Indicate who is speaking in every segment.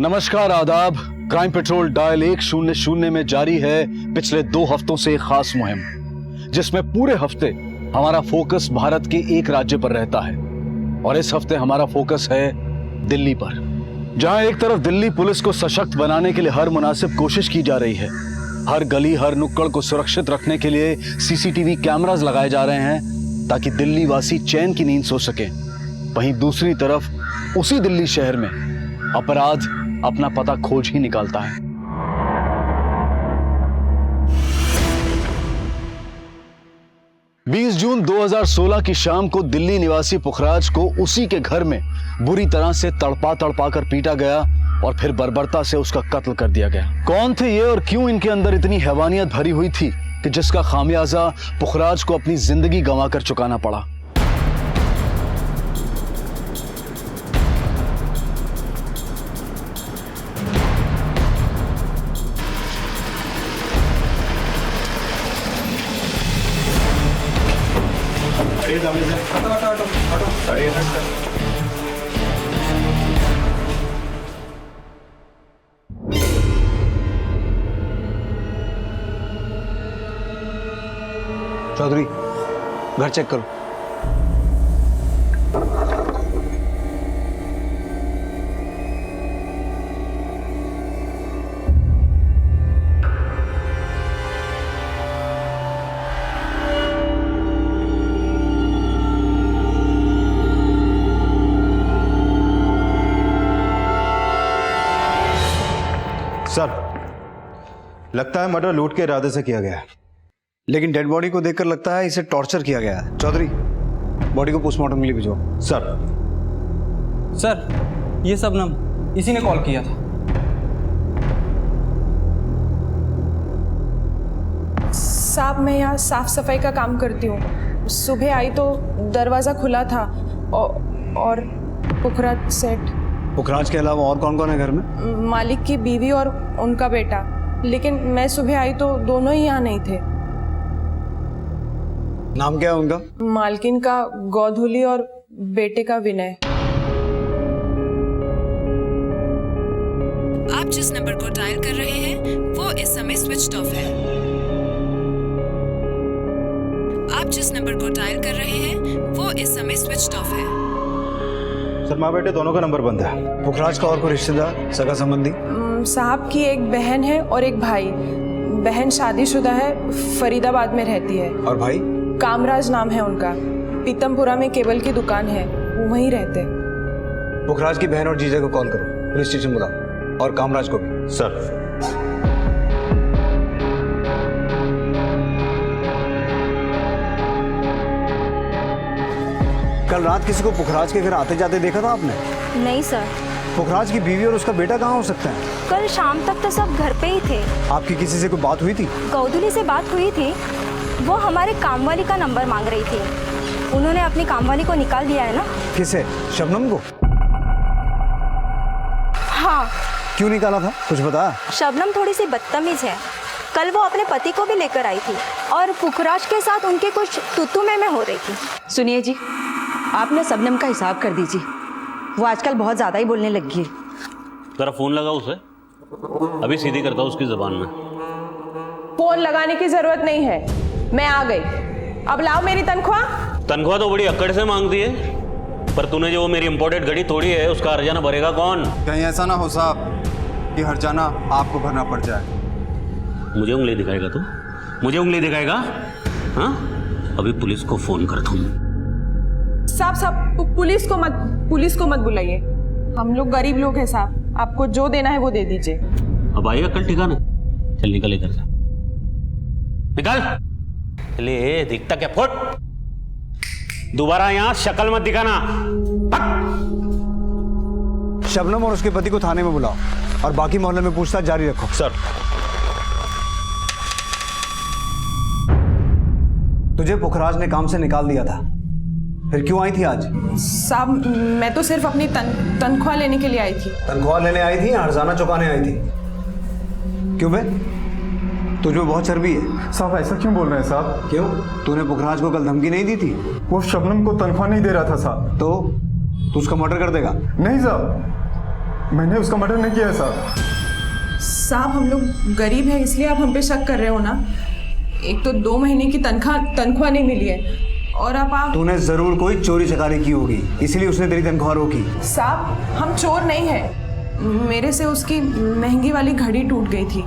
Speaker 1: नमस्कार, आदाब। Crime petrol dial 100 में जारी है पिछले 2 हफ्तों से एक खास मुहिम, जिसमें पूरे हफ्ते हमारा फोकस भारत के एक राज्य पर रहता है। और इस हफ्ते हमारा फोकस है दिल्ली पर, जहां एक तरफ दिल्ली पुलिस को सशक्त बनाने के लिए हर मुनासिब कोशिश की जा रही है। हर गली हर नुक्कड़ को सुरक्षित रखने के लिए सीसीटीवी कैमरास लगाए जा रहे हैं ताकि दिल्ली वासी चैन की नींद सो सके। वहीं दूसरी तरफ उसी दिल्ली शहर में अपराध अपना पता खोज ही निकालता है। बीस जून 2016 की शाम को दिल्ली निवासी पुखराज को उसी के घर में बुरी तरह से तड़पा कर पीटा गया और फिर बर्बरता से उसका कत्ल कर दिया गया। कौन थे ये और क्यों इनके अंदर इतनी हैवानियत भरी हुई थी कि जिसका खामियाजा पुखराज को अपनी जिंदगी गंवाकर चुकाना पड़ा।
Speaker 2: चौधरी, घर चेक करो।
Speaker 3: सर, लगता है मर्डर लूट के इरादे से किया गया है।
Speaker 2: लेकिन डेड बॉडी को देखकर लगता है इसे टॉर्चर किया गया है। चौधरी, बॉडी को पोस्टमार्टम के लिए भिजो।
Speaker 4: सर, ये शबनम, इसी ने कॉल किया था।
Speaker 5: साहब, मैं यहाँ साफ सफाई का काम करती हूँ। सुबह आई तो दरवाज़ा खुला था और पुखराज सेठ।
Speaker 2: पुखराज के अलावा और कौन कौन है घर में?
Speaker 5: मालिक की बीवी और उनका बेटा। लेकिन मैं सुबह आई तो दोनों ही यहाँ नहीं थे।
Speaker 2: नाम क्या है उनका?
Speaker 5: मालकिन का गौधुली और बेटे का विनय।
Speaker 6: आप जिस नंबर को डायल कर रहे हैं वो इस समय स्विच्ड ऑफ है। आप जिस नंबर को डायल कर रहे हैं वो इस समय स्विच्ड ऑफ है।
Speaker 3: सर, माँ बेटे दोनों का नंबर बंद है।
Speaker 2: पुखराज का और कोई रिश्तेदार, सगा संबंधी?
Speaker 5: साहब की एक बहन है और एक भाई। बहन शादीशुदा है, फरीदाबाद में रहती है।
Speaker 2: और भाई?
Speaker 5: कामराज नाम है उनका। पीतमपुरा में केबल की दुकान है, वो वहीं रहते।
Speaker 2: पुखराज की बहन और जीजा को कॉल करो, पुलिस स्टेशन बुलाओ, और कामराज को भी।
Speaker 3: सर,
Speaker 2: कल रात किसी को पुखराज के घर आते जाते देखा था आपने?
Speaker 7: नहीं सर।
Speaker 2: पुखराज की बीवी और उसका बेटा कहाँ हो सकते हैं?
Speaker 7: कल शाम तक तो सब घर पे ही थे।
Speaker 2: आपकी किसी से कोई बात हुई थी?
Speaker 7: गौधुली से बात हुई थी। वो हमारे कामवाली का नंबर मांग रही थी। उन्होंने अपनी कामवाली को निकाल दिया है ना।
Speaker 2: किसे? शबनम को?
Speaker 7: हाँ।
Speaker 2: क्यों निकाला था, कुछ बता?
Speaker 7: शबनम थोड़ी सी बदतमीज है। कल वो अपने पति को भी लेकर आई थी और पुखराज के साथ उनके कुछ तू में हो रही थी।
Speaker 8: सुनिए जी, आपने शबनम का हिसाब कर दीजिए। वो आजकल बहुत ज़्यादा ही बोलने लगी है।
Speaker 9: जरा फोन लगा उसे, अभी सीधी करता हूँ उसकी जबान में।
Speaker 5: फोन लगाने की जरूरत नहीं है, मैं आ गई। अब लाओ मेरी तनख्वाह।
Speaker 9: तनख्वाह तो बड़ी अक्कड़ से मांगती है, पर तूने जो मेरी इंपोर्टेड घड़ी तोड़ी है उसका हर्जाना भरेगा कौन?
Speaker 3: कहीं ऐसा ना हो साहब कि हर्जाना आपको भरना पड़ जाए।
Speaker 9: मुझे उंगली दिखाएगा तू? मुझे उंगली दिखाएगा? हाँ, अभी पुलिस को फोन करता हूँ।
Speaker 5: साहब, पुलिस को मत बुलाइए। हम लोग गरीब लोग हैं साहब, आपको जो देना है वो दे दीजिए।
Speaker 9: अब आएगा कल ठिकाने। चल निकल इधर से, निकल। चलिए, दिखता क्या? फुट। दोबारा यहाँ शक्ल मत दिखाना।
Speaker 2: शबनम और उसके पति को थाने में बुलाओ और बाकी मोहल्ले में पूछताछ जारी रखो।
Speaker 3: सर,
Speaker 2: तुझे पुखराज ने काम से निकाल दिया था, फिर क्यों आई थी आज?
Speaker 5: साहब, मैं तो सिर्फ अपनी तनख्वाह लेने के लिए आई थी।
Speaker 2: तनख्वाह लेने आई थी या हर्जाना चुकाने आई थी? क्यों बे, तुझमें बहुत चर्बी है।
Speaker 10: साहब, ऐसा क्यों बोल रहे हैं साहब?
Speaker 2: क्यों? तूने पुखराज को कल धमकी नहीं दी थी?
Speaker 10: वो शबनम को तनख्वाह नहीं दे रहा था साहब।
Speaker 2: तो तू उसका मर्डर कर देगा?
Speaker 10: नहीं साहब, मैंने उसका मर्डर नहीं किया है साहब।
Speaker 5: साहब हम लोग गरीब हैं इसलिए आप हम पे शक कर रहे हो ना। एक तो 2 महीने की तनख्वाह नहीं मिली है और अब आप।
Speaker 2: तूने जरूर कोई चोरी चकारी की होगी इसीलिए उसने तेरी तनख्वाह रोकी।
Speaker 5: साहब हम चोर नहीं हैं। मेरे से उसकी महंगी वाली घड़ी टूट गई थी,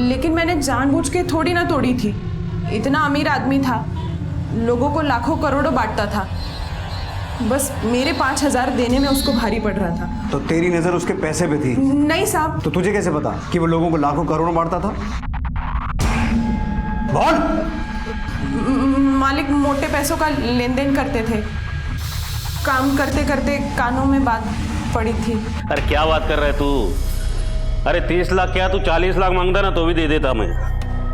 Speaker 5: लेकिन मैंने जानबूझ के थोड़ी ना तोड़ी थी। इतना अमीर आदमी था, लोगों को लाखों करोड़ों बांटता था, बस मेरे 5,000 देने में उसको भारी पड़ रहा था।
Speaker 2: तो तेरी नजर उसके पैसे पे थी?
Speaker 5: नहीं साहब।
Speaker 2: तो तुझे कैसे पता कि वो लोगों को लाखों करोड़ों बांटता था? बोल।
Speaker 5: मालिक मोटे पैसों का लेन देन करते थे। काम करते करते कानों में बात पड़ी थी।
Speaker 9: अरे क्या बात कर रहा है तू? अरे 30 लाख क्या, तू 40 लाख मांगता ना तो भी दे देता मैं।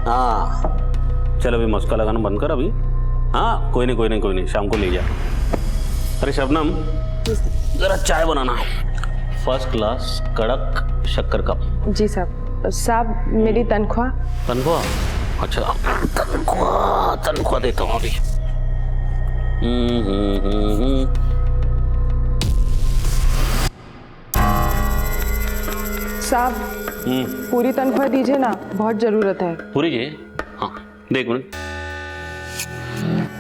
Speaker 9: हाँ चल अभी मस्का लगाना बंद कर अभी। हाँ कोई नहीं शाम को ले जा। अरे शबनम जरा चाय बनाना, फर्स्ट क्लास कड़क शक्कर कप।
Speaker 5: जी साहब। साहब मेरी तनख्वाह।
Speaker 9: अच्छा तनख्वाह देता हूँ अभी।
Speaker 5: साहब पूरी तनख्वाह दीजिए ना, बहुत जरूरत है।
Speaker 9: पूरी जी? हाँ देख मिनट,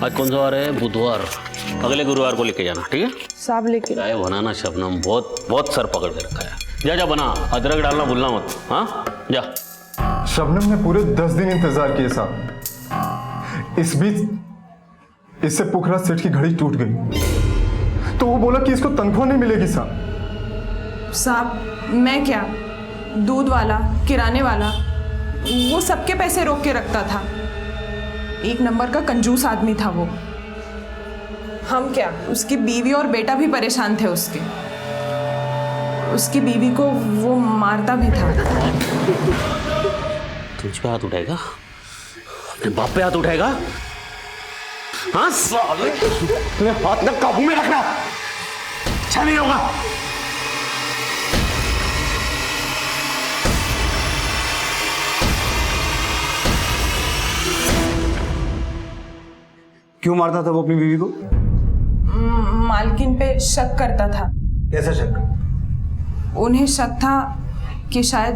Speaker 9: आज कौन सा वार है? बुधवार। अगले गुरुवार को लेके जाना, ठीक है?
Speaker 5: साहब लेके
Speaker 9: चाय बनाना शबनम, बहुत सर पकड़ के रखा है। जा बना, अदरक डालना भूलना मत। हाँ जा।
Speaker 10: शबनम ने पूरे 10 दिन इंतजार किए साहब। इस बीच इससे पुखराज सेठ की घड़ी टूट गई, तो वो बोला कि इसको तनख्वाह नहीं मिलेगी साहब।
Speaker 5: साहब मैं क्या, दूध वाला, किराने वाला, वो सबके पैसे रोक के रखता था। एक नंबर का कंजूस आदमी था वो। हम क्या, उसकी बीवी और बेटा भी परेशान थे उसके। उसकी बीवी को वो मारता भी था।
Speaker 9: तुझ पे हाथ उठाएगा? अपने बाप पे हाथ उठाएगा? हाँ साले, तुम्हें हाथ ना काबू में रखना, अच्छा नहीं होगा।
Speaker 2: क्यों मारता था वो अपनी बीवी को?
Speaker 5: मालकिन पे शक करता था।
Speaker 2: कैसा शक?
Speaker 5: उन्हें शक था कि शायद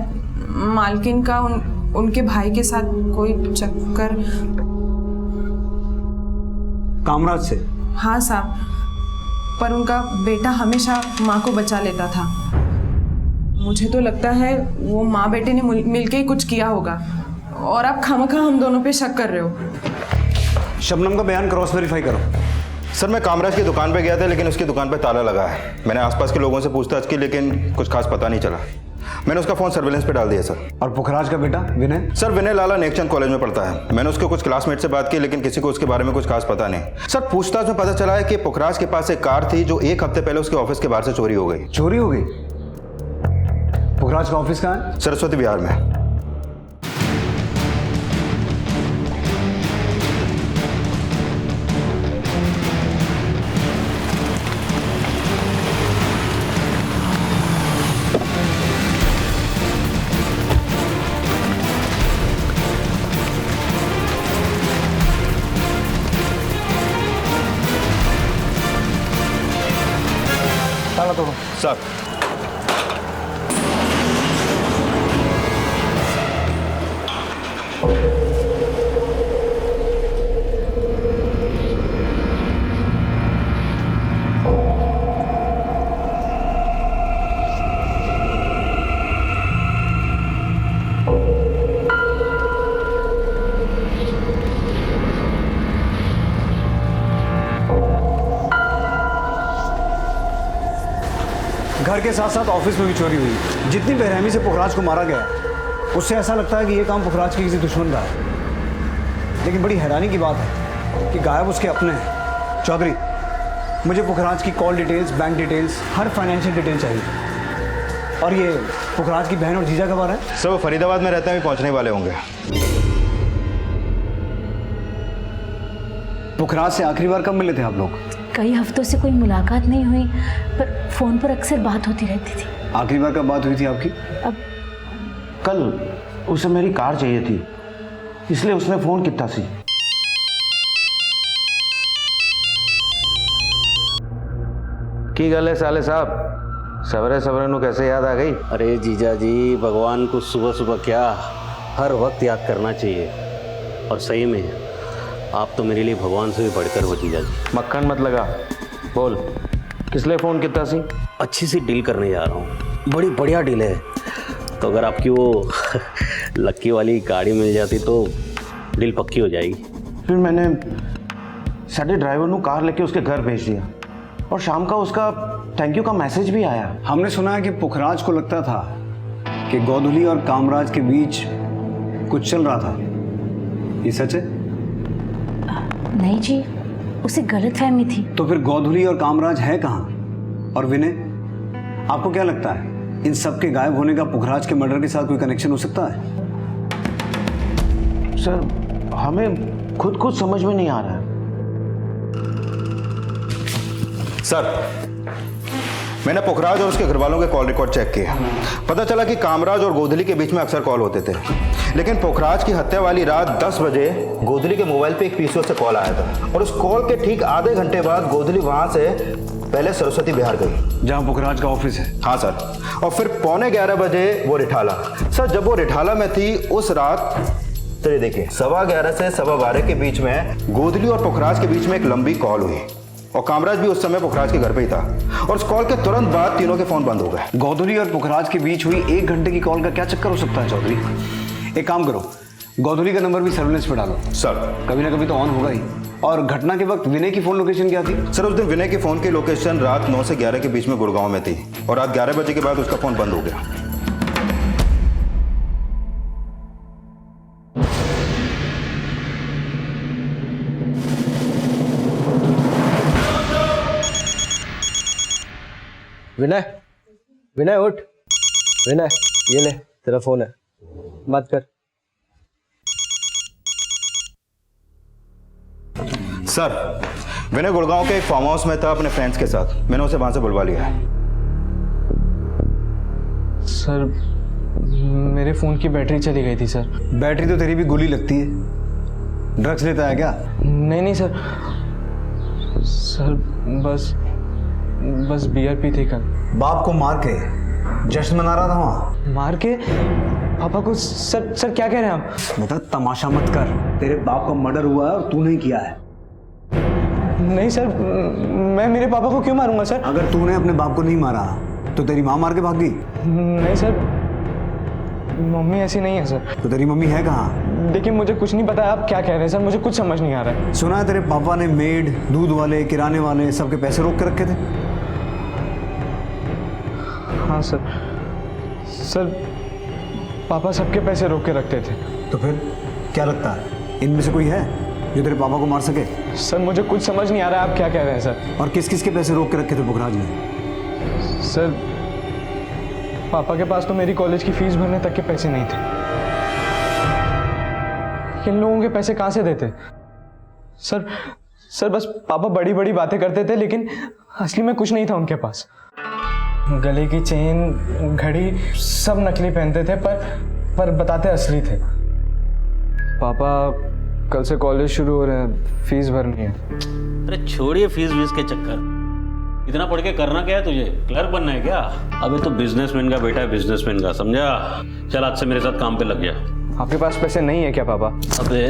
Speaker 5: मालकिन का उनके भाई के साथ कोई चक्कर।
Speaker 2: कामराज से?
Speaker 5: हाँ साहब, पर उनका बेटा हमेशा माँ को बचा लेता था। मुझे तो लगता है वो माँ बेटे ने मिलके ही कुछ किया होगा, और आप खामखा हम दोनों पे शक कर रहे हो।
Speaker 2: शबनम का बयान क्रॉस वेरीफाई करो।
Speaker 3: सर मैं कामराज की दुकान पे गया था, लेकिन उसकी दुकान पे ताला लगा है। मैंने आसपास के लोगों से पूछताछ की, लेकिन कुछ खास पता नहीं चला। मैंने उसका फोन सर्विलेंस पे डाल दिया सर।
Speaker 2: और पुखराज का बेटा विनय?
Speaker 3: सर विनय लाला नेकचंद कॉलेज में पढ़ता है। मैंने उसके कुछ क्लासमेट से बात की, लेकिन किसी को उसके बारे में कुछ खास पता नहीं। सर पूछताछ में पता चला है कि पुखराज के पास एक कार थी जो 1 हफ्ते पहले उसके ऑफिस के बाहर से चोरी हो गई।
Speaker 2: चोरी हो गई? पुखराज का ऑफिस कहाँ है?
Speaker 3: सरस्वती विहार में।
Speaker 2: ताला तोड़ो।
Speaker 3: सर
Speaker 2: घर के साथ साथ ऑफिस में भी चोरी हुई। जितनी बेरहमी से पुखराज को मारा गया, उससे ऐसा लगता है कि ये काम पुखराज के किसी दुश्मन का है। लेकिन बड़ी हैरानी की बात है कि गायब उसके अपने हैं। चौधरी, मुझे पुखराज की कॉल डिटेल्स, बैंक डिटेल्स, हर फाइनेंशियल डिटेल चाहिए। और ये पुखराज की बहन और जीजा कब आ रहे हैं?
Speaker 3: सर वो फरीदाबाद में रहते हैं, अभी पहुंचने वाले होंगे।
Speaker 2: पुखराज से आखिरी बार कब मिले थे आप लोग?
Speaker 11: कई हफ्तों से कोई मुलाकात नहीं हुई, पर फोन पर अक्सर बात होती रहती थी।
Speaker 2: आखिरी बार कब बात हुई थी आपकी?
Speaker 11: अब
Speaker 12: कल उसे मेरी कार चाहिए थी, इसलिए उसने फोन किया सी।
Speaker 13: की गल है साले साहब,
Speaker 12: सवरे सवरे नु कैसे याद आ गई?
Speaker 9: अरे जीजा जी, भगवान को सुबह सुबह क्या, हर वक्त याद करना चाहिए। और सही में आप तो मेरे लिए भगवान से भी बढ़कर हो जीजा जी।
Speaker 12: मक्खन मत लगा, बोल किस लिए फ़ोन किया सी?
Speaker 9: अच्छी सी डील करने जा रहा हूँ, बड़ी बढ़िया डील है। तो अगर आपकी वो लक्की वाली गाड़ी मिल जाती तो डील पक्की हो जाएगी।
Speaker 12: फिर मैंने साढ़े ड्राइवर नु कार लेके उसके घर भेज दिया और शाम का उसका थैंक यू का मैसेज भी आया।
Speaker 2: हमने सुना है कि पुखराज को लगता था कि गोधुली और कामराज के बीच कुछ चल रहा था, ये सच है?
Speaker 11: नहीं जी, उसे गलतफहमी थी।
Speaker 2: तो फिर गोधुली और कामराज है कहाँ? और विनय, आपको क्या लगता है इन सब के गायब होने का पुखराज के मर्डर के साथ कोई कनेक्शन हो सकता है?
Speaker 12: सर हमें खुद समझ में नहीं आ रहा है।
Speaker 3: सर, मैंने पुखराज और उसके घर वालों के कॉल रिकॉर्ड चेक किया। पता चला कि कामराज और गोधुली के बीच में अक्सर कॉल होते थे, लेकिन पुखराज की हत्या वाली रात 10 बजे गोधुली के मोबाइल पे एक पीसीओ से कॉल आया था और उस कॉल के ठीक आधे घंटे बाद गोधुली वहां से पहले सरस्वती बिहार गई,
Speaker 2: जहां पुखराज का ऑफिस है।
Speaker 3: हाँ सर, और फिर 11:15 बजे वो रिठाला। सर, जब वो रिठाला में थी उस रात, चलिए देखिए, 11:15 से 12:15 के बीच में गोधुली और पुखराज के बीच में एक लंबी कॉल हुई और कामराज भी उस समय पुखराज के घर पे ही था और उस कॉल के तुरंत बाद तीनों के फोन बंद हो गए।
Speaker 2: गोधुली और पुखराज के बीच हुई 1 घंटे की कॉल का क्या चक्कर हो सकता है चौधरी? एक काम करो, गोधुली का नंबर भी सर्विलेंस पे डालो।
Speaker 3: सर,
Speaker 2: कभी ना कभी तो ऑन होगा ही। और घटना के वक्त विनय की फोन लोकेशन क्या थी?
Speaker 3: सर, उस दिन विनय की फोन की लोकेशन रात 9 से 11 के बीच में गुड़गांव में थी और रात 11 बजे के बाद उसका फोन बंद हो गया।
Speaker 13: विनय, विनय उठ। विनय, ये ले तेरा फोन है, बात कर।
Speaker 3: सर, विनय गुड़गांव के एक फार्म हाउस में था अपने फ्रेंड्स के साथ। मैंने उसे वहां से बुलवा लिया है।
Speaker 4: सर, मेरे फ़ोन की बैटरी चली गई थी सर।
Speaker 2: बैटरी तो तेरी भी गोली लगती है। ड्रग्स लेता है क्या?
Speaker 4: नहीं सर, बस बियर पी थी कल।
Speaker 2: बाप को मार के जश्न मना रहा था वहां?
Speaker 4: मार के पापा को? सर क्या कह रहे हैं आप?
Speaker 2: बेटा तमाशा मत कर, तेरे बाप का मर्डर हुआ है और तू नहीं किया है।
Speaker 4: नहीं सर, मैं मेरे पापा को क्यों मारूंगा सर?
Speaker 2: अगर तूने अपने बाप को नहीं मारा तो तेरी माँ मार के भाग गई?
Speaker 4: नहीं सर, मम्मी ऐसी नहीं है सर।
Speaker 2: तो तेरी मम्मी है कहाँ?
Speaker 4: देखिए, मुझे कुछ नहीं पता आप क्या कह रहे हैं सर, मुझे कुछ समझ नहीं आ रहा है।
Speaker 2: सुना है तेरे पापा ने मेड, दूध वाले, किराने वाले सबके पैसे रोक के रखे थे?
Speaker 4: हाँ सर, पापा सबके पैसे रोक के रखते थे।
Speaker 2: तो फिर क्या लगता है इनमें से कोई है जो तेरे पापा को मार सके?
Speaker 4: सर, मुझे कुछ समझ नहीं आ रहा है आप क्या कह रहे हैं सर।
Speaker 2: और किस किस के पैसे रोक के रखे थे पुखराज ने?
Speaker 4: सर, पापा के पास तो मेरी कॉलेज की फीस भरने तक के पैसे नहीं थे। इन लोगों के पैसे कहाँ से देते? सर बस पापा बड़ी बड़ी बातें करते थे, लेकिन असली में कुछ नहीं था उनके पास। गले की चेन, घड़ी सब नकली पहनते थे, पर बताते असली थे। पापा, कल से कॉलेज शुरू हो रहे हैं, फीस भरनी है।
Speaker 9: अरे छोड़िए फीस वीस के चक्कर, इतना पढ़ के करना क्या है तुझे? क्लर्क बनना है क्या? अबे तो बिजनेसमैन का बेटा है, बिजनेसमैन का, समझा? चल आज से मेरे साथ काम पे लग जा।
Speaker 4: आपके पास पैसे नहीं है क्या पापा?
Speaker 9: अबे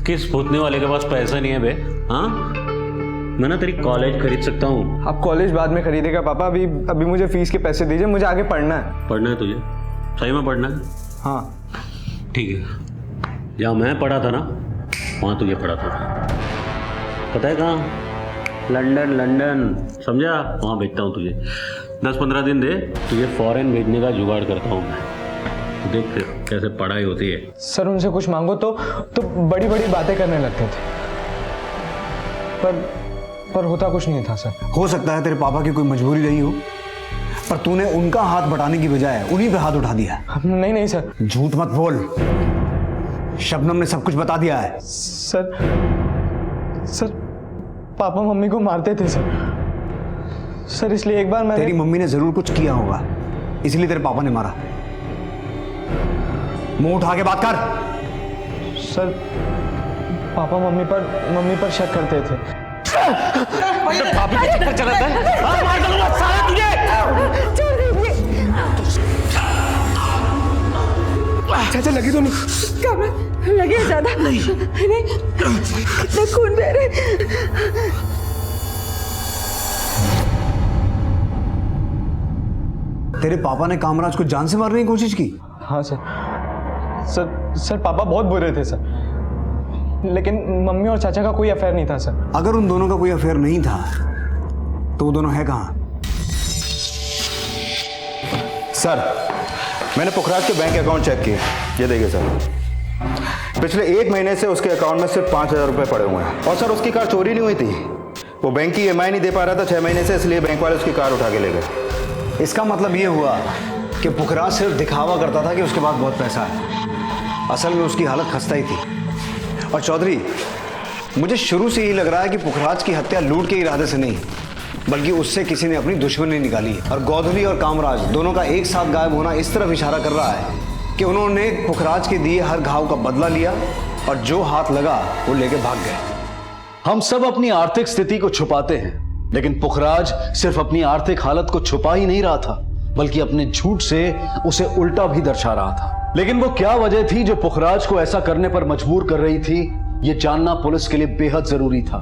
Speaker 9: किस भूतने वाले के पास पैसा नहीं है बे? हाँ, मैं ना तेरी कॉलेज खरीद सकता हूँ।
Speaker 4: आप कॉलेज बाद में खरीदेगा पापा, अभी मुझे फीस के पैसे दीजिए, मुझे आगे पढ़ना है।
Speaker 9: पढ़ना है तुझे? सही में पढ़ना है?
Speaker 4: हाँ
Speaker 9: ठीक है, जहाँ मैं पढ़ा था ना वहाँ तुझे पढ़ा था। पता है कहाँ? लंदन, समझा? वहाँ भेजता हूँ तुझे। 10-15 दिन दे, तुझे फॉरेन भेजने का जुगाड़ करता हूँ मैं। देख फिर कैसे पढ़ाई होती है।
Speaker 4: सर, उनसे कुछ मांगो तो बड़ी बड़ी बातें करने लगते थे, पर होता कुछ नहीं था सर।
Speaker 2: हो सकता है तेरे पापा की कोई मजबूरी रही हो, पर तूने उनका हाथ बटाने की बजाय उन्हीं पे हाथ उठा दिया।
Speaker 4: नहीं सर।
Speaker 2: झूठ मत बोल, शबनम ने सब कुछ बता दिया है।
Speaker 4: सर पापा मम्मी को मारते थे सर, इसलिए एक बार
Speaker 2: तेरी मम्मी ने जरूर कुछ किया होगा, इसलिए तेरे पापा ने मारा। मुंह उठा के बात कर।
Speaker 4: सर, पापा मम्मी पर शक करते थे।
Speaker 9: भाभी के चक्कर चलाता है। हाँ, मार डालूंगा साला तुझे।
Speaker 2: चाचा लगी तो नहीं?
Speaker 8: लगे ज्यादा नहीं, कितना खून बह रहा है।
Speaker 2: तेरे पापा ने कामराज को जान से मारने की कोशिश की?
Speaker 4: हाँ सर। सर पापा बहुत बुरे थे सर, लेकिन मम्मी और चाचा का कोई अफेयर नहीं था सर।
Speaker 2: अगर उन दोनों का कोई अफेयर नहीं था तो वो दोनों है कहाँ?
Speaker 3: सर, मैंने पुखराज के बैंक अकाउंट चेक किए, ये देखिए सर। पिछले 1 महीने से उसके अकाउंट में सिर्फ 5,000 रुपये पड़े हुए हैं। और सर, उसकी कार चोरी नहीं हुई थी, वो बैंक की EMI नहीं दे पा रहा था 6 महीने से, इसलिए बैंक वाले उसकी कार उठा के ले गए।
Speaker 2: इसका मतलब ये हुआ कि पुखराज सिर्फ दिखावा करता था कि उसके पास बहुत पैसा है, असल में उसकी हालत खस्ता ही थी। और चौधरी, मुझे शुरू से यही लग रहा है कि पुखराज की हत्या लूट के इरादे से नहीं, बल्कि उससे किसी ने अपनी दुश्मनी निकाली है। और गोधुली और कामराज दोनों का एक साथ गायब होना इस तरफ इशारा कर रहा है कि उन्होंने पुखराज के दिए हर घाव का बदला लिया और जो हाथ लगा वो लेके भाग गए।
Speaker 1: हम सब अपनी आर्थिक स्थिति को छुपाते हैं, लेकिन पुखराज सिर्फ अपनी आर्थिक हालत को छुपा ही नहीं रहा था, बल्कि अपने झूठ से उसे उल्टा भी दर्शा रहा था। लेकिन वो क्या वजह थी जो पुखराज को ऐसा करने पर मजबूर कर रही थी, ये जानना पुलिस के लिए बेहद जरूरी था।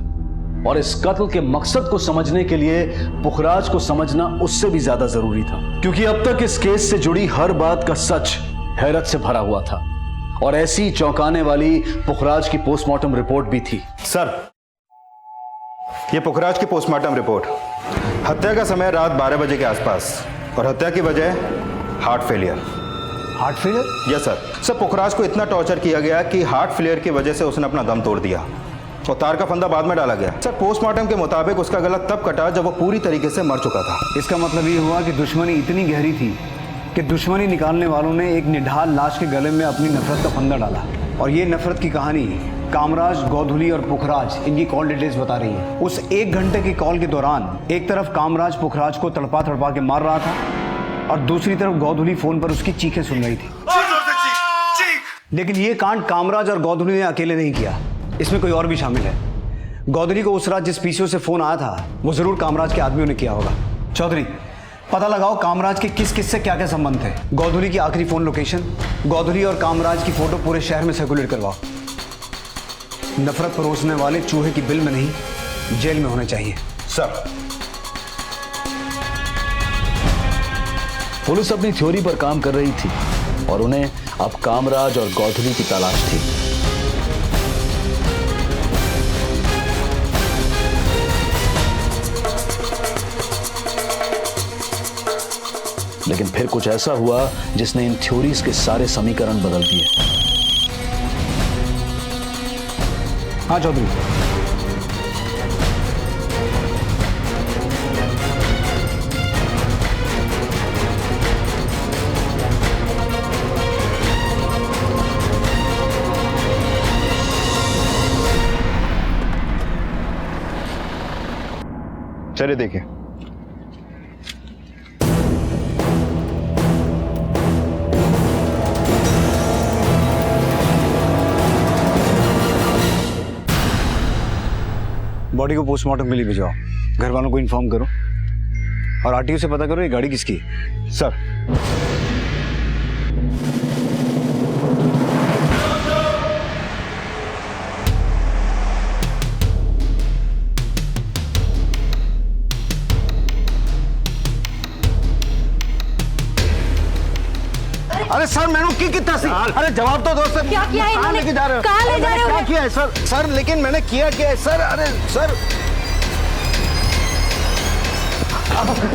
Speaker 1: और इस कत्ल के मकसद को समझने के लिए पुखराज को समझना उससे भी ज्यादा जरूरी था, क्योंकि अब तक इस केस से जुड़ी हर बात का सच हैरत से भरा हुआ था। और ऐसी चौंकाने वाली पुखराज की पोस्टमार्टम रिपोर्ट भी थी।
Speaker 3: सर, ये पुखराज की पोस्टमार्टम रिपोर्ट, हत्या का समय रात 12 बजे के आसपास और हत्या की वजह heart failure.
Speaker 2: Heart failure?
Speaker 3: Yes sir, Pukhraj को इतना टॉर्चर किया गया कि हार्ट फेलियर की वजह से उसने अपना दम तोड़ दिया और तार का फंदा बाद में डाला गया। सर, पोस्टमार्टम के मुताबिक उसका गला तब कटा जब वो पूरी तरीके से मर चुका था।
Speaker 2: इसका मतलब ये हुआ कि दुश्मनी इतनी गहरी थी कि दुश्मनी निकालने वालों ने एक निढाल लाश के गले में अपनी नफरत का फंदा डाला। और ये नफरत की कहानी कामराज, गोधुली और पुखराज इनकी कॉल डिटेल्स बता रही है। उस 1 घंटे की कॉल के दौरान एक तरफ कामराज पुखराज को तड़पा तड़पा के मार रहा था और दूसरी तरफ गोधुली फोन पर उसकी चीखें सुन रही थी। लेकिन ये कांड कामराज और गोधुली ने अकेले नहीं किया, इसमें कोई और भी शामिल है। गोधुली को उस रात जिस पीसीओ से फोन आया था वो जरूर कामराज के आदमियों ने किया होगा। चौधरी, पता लगाओ कामराज के किस किस से क्या क्या संबंध थे। गोधुली की आखिरी फोन लोकेशन, गोधुली और कामराज की फोटो पूरे शहर में सर्कुलेट करवाओ। नफरत परोसने वाले चूहे की बिल में नहीं, जेल में होने चाहिए।
Speaker 3: सर,
Speaker 1: पुलिस अपनी थ्योरी पर काम कर रही थी और उन्हें अब कामराज और गोधुली की तलाश थी। लेकिन फिर कुछ ऐसा हुआ जिसने इन थ्योरीज के सारे समीकरण बदल दिए।
Speaker 2: हाँ चौधरी,
Speaker 3: चलिए देखिए।
Speaker 2: बॉडी को पोस्टमार्टम के लिए भिजवाओ, घर वालों को इन्फॉर्म करो और आरटीओ से पता करो ये गाड़ी किसकी है।
Speaker 3: सर,
Speaker 12: अरे सर, मैंने की कितना सी? अरे जवाब तो दो सर।
Speaker 7: क्या किया है इन्होंने?
Speaker 12: लेके जा रहे हो?
Speaker 7: कहाँ ले जा रहे हो?
Speaker 12: क्या किया है सर? सर, लेकिन मैंने किया क्या है सर? अरे सर,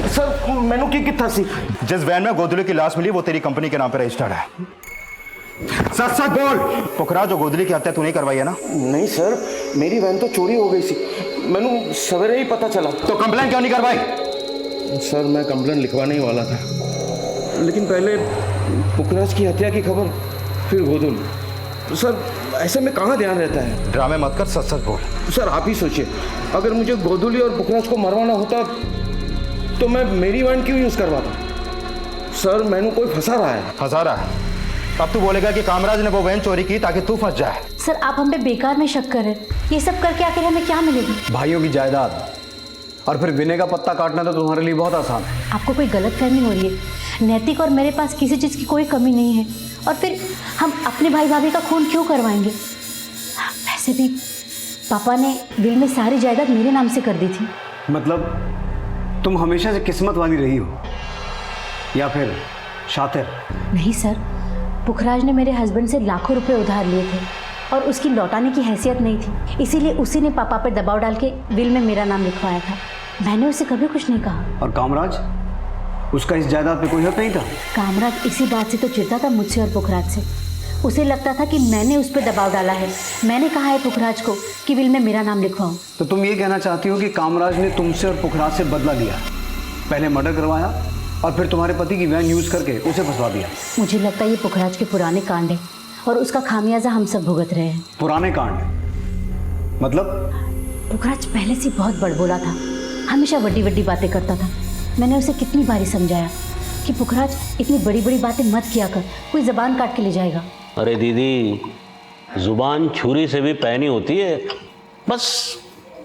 Speaker 12: सर मैंने की कितना सी?
Speaker 3: जिस वैन में गोधुली की लाश मिली वो तेरी कंपनी के नाम पे रजिस्टर्ड है। सच सच बोल, पुखराज और गोधुली की हत्या तूने ही करवाई है ना?
Speaker 12: नहीं सर, मेरी वैन तो चोरी हो गई सी, मैंने सवेरे ही पता चला।
Speaker 3: तो कंप्लेन क्यों नहीं करवाई?
Speaker 12: सर, मैं कंप्लेन लिखवाने ही वाला था, लेकिन पहले पुखराज की हत्या की खबर, फिर गोधुली। तो सर, ऐसे में कहाँ ध्यान रहता है?
Speaker 3: ड्रामे मत कर, सच सच बोल।
Speaker 12: सर, आप ही सोचिए, अगर मुझे गोधुली और पुखराज को मरवाना होता तो मैं मेरी वैन क्यों यूज़ करवाता? सर, मैंने कोई फंसा रहा है।
Speaker 3: फंसा रहा है? अब तू बोलेगा कि कामराज ने वो वैन चोरी की ताकि तू फंस जाए।
Speaker 11: सर आप हम पे बेकार में शक कर रहे हैं। ये सब करके आखिर हमें क्या मिलेगा?
Speaker 2: भाइयों की जायदाद और फिर विनय का पत्ता काटना तो तुम्हारे लिए बहुत आसान है।
Speaker 11: आपको कोई गलतफहमी हो रही है। नैतिक और मेरे पास किसी चीज़ की कोई कमी नहीं है, और फिर हम अपने भाई भाभी का खून क्यों करवाएंगे? वैसे भी पापा ने विल में सारी जायदाद मेरे नाम से कर दी थी।
Speaker 2: मतलब तुम हमेशा से किस्मत वाली रही हो या फिर शातिर?
Speaker 11: नहीं सर, पुखराज ने मेरे हस्बैंड से लाखों रुपए उधार लिए थे और उसकी लौटाने की हैसियत नहीं थी, इसीलिए उसी ने पापा पर दबाव डाल के विल में मेरा नाम लिखवाया था। मैंने उसे कभी कुछ नहीं कहा।
Speaker 2: और कामराज, उसका इस जायदाद पे कोई हक नहीं था?
Speaker 11: कामराज इसी बात से तो चिढ़ता था मुझसे और पुखराज से। उसे लगता था कि मैंने उस पर दबाव डाला है, मैंने कहा है पुखराज को कि विल में मेरा नाम लिखवाओ।
Speaker 2: तो तुम ये कहना चाहती हो कि कामराज ने तुमसे और पुखराज से बदला लिया, पहले मर्डर करवाया और फिर तुम्हारे पति की वैन यूज करके उसे फंसवा दिया?
Speaker 11: मुझे लगता है ये पुखराज के पुराने कांड है और उसका खामियाजा हम सब भुगत रहे हैं।
Speaker 2: पुराने कांड मतलब?
Speaker 11: पुखराज पहले से बहुत बड़बोला था, हमेशा बड़ी बड़ी बातें करता था। मैंने उसे कितनी बारी समझाया कि पुखराज इतनी बड़ी बड़ी बातें मत किया कर, कोई जबान काट के ले जाएगा।
Speaker 9: अरे दीदी, जुबान छुरी से भी पैनी होती है, बस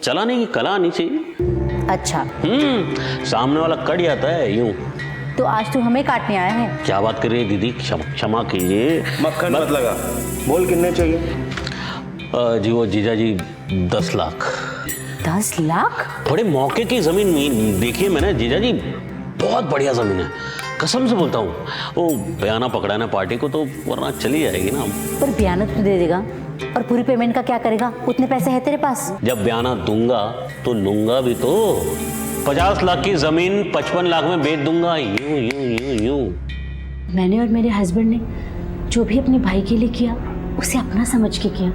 Speaker 9: चलाने की कला आनी चाहिए।
Speaker 8: अच्छा,
Speaker 9: सामने वाला कट जाता है यूं।
Speaker 8: तो आज तू हमें काटने आया है?
Speaker 9: क्या बात कर रही है दीदी, क्षमा कीजिए।
Speaker 12: मक्खन मत लगा, बोल कितने चाहिए?
Speaker 9: जी वो जीजा जी 10 लाख।
Speaker 8: 10 लाख?
Speaker 9: बड़े मौके की जमीन में देखिए मैंने जीजा जी, बहुत बढ़िया जमीन है, कसम से बोलता हूँ। वो बयाना पकड़ाना पार्टी को तो वरना चली जाएगी ना।
Speaker 11: पर बयाना तो दे देगा, और पूरी पेमेंट का क्या करेगा? उतने पैसे हैं तेरे पास?
Speaker 9: जब बयाना दूंगा तो लूंगा भी तो। 50 लाख की जमीन 55 लाख में बेच दूंगा, यूं यूं यूं यूं।
Speaker 11: मैंने और मेरे हस्बैंड ने जो भी अपने भाई के लिए किया उसे अपना समझ के किया।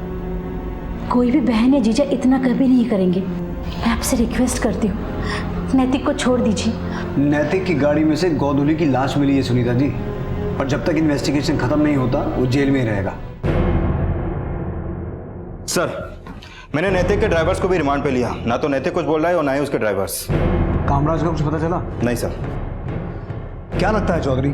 Speaker 11: कोई भी बहन या जीजा इतना कभी नहीं करेंगे। मैं आपसे रिक्वेस्ट करती हूँ, नैतिक को छोड़ दीजिए।
Speaker 2: नैतिक की गाड़ी में से गोधुली की लाश मिली है सुनीता जी, और जब तक इन्वेस्टिगेशन खत्म नहीं होता वो जेल में ही रहेगा।
Speaker 3: सर, मैंने नैतिक के ड्राइवर्स को भी रिमांड पे लिया। ना तो नैतिक कुछ बोल रहा है और ना ही उसके ड्राइवर्स।
Speaker 2: कामराज का कुछ पता चला?
Speaker 3: नहीं सर।
Speaker 2: क्या लगता है चौधरी,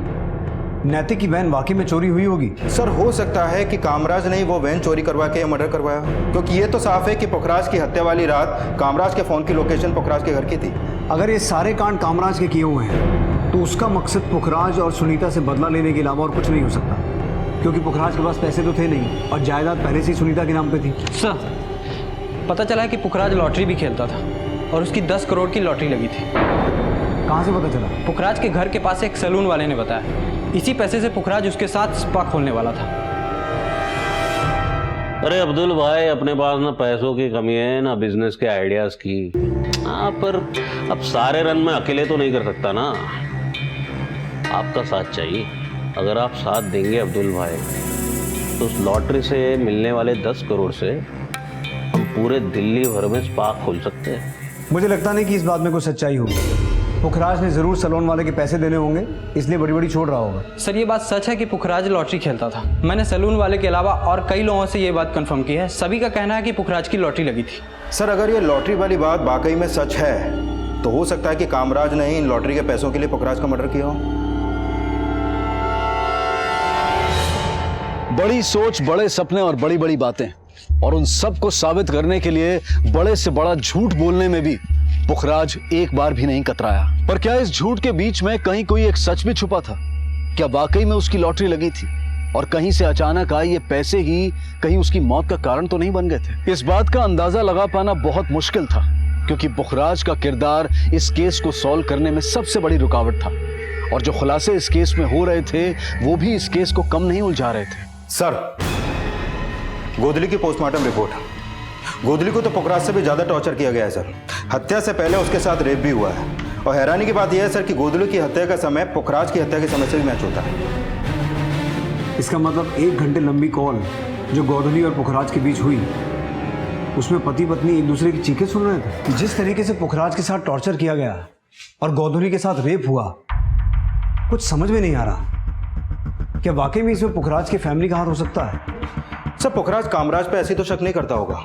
Speaker 2: नैतिक की वैन वाकई में चोरी हुई होगी?
Speaker 3: सर, हो सकता है कि कामराज ने ही वो वैन चोरी करवा के या मर्डर करवाया, क्योंकि ये तो साफ है कि पुखराज की हत्या वाली रात कामराज के फोन की लोकेशन पुखराज के घर की थी।
Speaker 2: अगर ये सारे कांड कामराज के किए हुए हैं तो उसका मकसद पुखराज और सुनीता से बदला लेने के अलावा और कुछ नहीं हो सकता, क्योंकि पुखराज के पास पैसे तो थे नहीं और जायदाद पहले से ही सुनीता के नाम पे थी।
Speaker 4: सर, पता चला है कि पुखराज लॉटरी भी खेलता था और उसकी 10 करोड़ की लॉटरी लगी थी।
Speaker 2: कहाँ से पता चला?
Speaker 4: पुखराज के घर के पास एक सैलून वाले ने बताया। इसी पैसे से पुखराज उसके साथ स्पा खोलने वाला था।
Speaker 9: अरे अब्दुल भाई, अपने पास ना पैसों की कमी है ना बिजनेस के आइडियाज की। हाँ, पर अब सारे रन में अकेले तो नहीं कर सकता ना, आपका साथ चाहिए। अगर आप साथ देंगे अब्दुल भाई तो उस लॉटरी से मिलने वाले 10 करोड़ से हम पूरे दिल्ली भर में स्पा खोल सकते हैं।
Speaker 2: मुझे लगता नहीं कि इस बात में कोई सच्चाई होगी। पुखराज ने जरूर सैलून वाले के पैसे देने होंगे, इसलिए बड़ी बड़ी छोड़ रहा होगा।
Speaker 4: सर, ये बात सच है कि पुखराज लॉटरी खेलता था। मैंने सैलून वाले के अलावा और कई लोगों से ये बात कंफर्म की है। सभी का कहना है कि पुखराज की लॉटरी लगी थी।
Speaker 3: सर, अगर ये लॉटरी वाली बात वाकई में सच है तो हो सकता है कि कामराज ने ही इन लॉटरी के पैसों के लिए पुखराज का मर्डर किया हो।
Speaker 1: बड़ी सोच, बड़े सपने और बड़ी बड़ी बातें, और उन सब को साबित करने के लिए बड़े से बड़ा झूठ बोलने में भी पुखराज एक बार भी नहीं कतराया। पर क्या इस झूठ के बीच में कहीं कोई एक सच भी छुपा था? क्या वाकई में उसकी लॉटरी लगी थी और कहीं से अचानक आए ये पैसे ही कहीं उसकी मौत का कारण तो नहीं बन गए थे? इस बात का अंदाजा लगा पाना बहुत मुश्किल था, क्योंकि पुखराज का किरदार इस केस को सॉल्व करने में सबसे बड़ी रुकावट था, और जो खुलासे इस केस में हो रहे थे वो भी इस केस को कम नहीं उलझा रहे थे।
Speaker 3: सर, गोधली की पोस्टमार्टम रिपोर्ट, गोधली को तो पुखराज से भी ज्यादा टॉर्चर किया गया है सर। हत्या से पहले उसके साथ रेप भी हुआ है, और हैरानी की बात यह है सर कि गोधली की हत्या का समय पुखराज की हत्या के समय से भी मैच होता है।
Speaker 2: इसका मतलब 1 घंटे लंबी कॉल जो गोधली और पुखराज के बीच हुई, उसमें पति पत्नी एक दूसरे की चीखें सुन रहे थे। जिस तरीके से पुखराज के साथ टॉर्चर किया गया और गोधली के साथ रेप हुआ, कुछ समझ में नहीं आ रहा। क्या वाकई में इसमें पुखराज की फैमिली का हाथ हो सकता है?
Speaker 3: सर, पुखराज कामराज पे ऐसी तो शक नहीं करता होगा।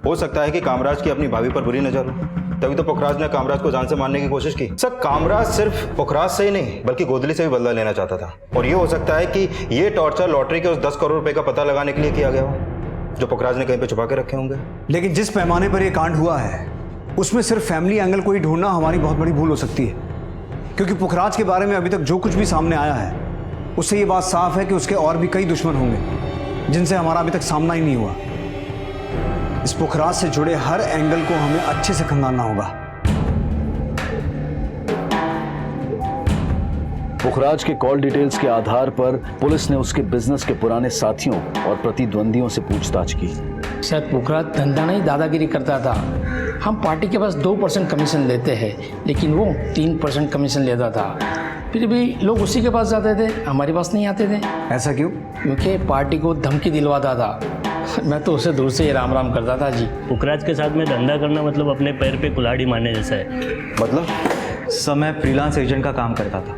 Speaker 3: हो सकता है कि कामराज की अपनी भाभी पर बुरी नजर हो। तभी तो पुखराज ने कामराज को जान से मारने की कोशिश की। सर कामराज सिर्फ पुखराज से ही नहीं बल्कि गोदली से भी बदला लेना चाहता था, और ये हो सकता है कि ये टॉर्चर लॉटरी के उस 10 करोड़ रुपए का पता लगाने के लिए किया गया हो जो पुखराज ने कहीं पे छुपा के रखे होंगे।
Speaker 2: लेकिन जिस पैमाने पर यह कांड हुआ है उसमें सिर्फ फैमिली एंगल को ही ढूंढना हमारी बहुत बड़ी भूल हो सकती है, क्योंकि पुखराज के बारे में अभी तक जो कुछ भी सामने आया है उससे ये बात साफ है कि उसके और भी कई दुश्मन होंगे जिनसे हमारा अभी तक सामना ही नहीं हुआ। इस पुखराज से जुड़े हर एंगल को हमें अच्छे से खंगालना होगा।
Speaker 1: पुखराज के कॉल डिटेल्स के आधार पर पुलिस ने उसके बिजनेस के पुराने साथियों और प्रतिद्वंदियों से पूछताछ की।
Speaker 14: सर पुखराज धंधा नहीं दादागिरी करता था। हम पार्टी के पास 2% कमीशन लेते हैं लेकिन वो 3% कमीशन लेता था। फिर भी लोग उसी के पास जाते थे, हमारे पास नहीं आते थे।
Speaker 2: ऐसा क्यों?
Speaker 14: क्योंकि पार्टी को धमकी दिलवाता था। मैं तो उसे दूर से ही राम राम करता था जी।
Speaker 15: पुखराज के साथ में धंधा करना मतलब अपने पैर पे कुल्हाड़ी मारने जैसा है।
Speaker 2: मतलब?
Speaker 16: सर मैं फ्रीलांस एजेंट का काम करता था,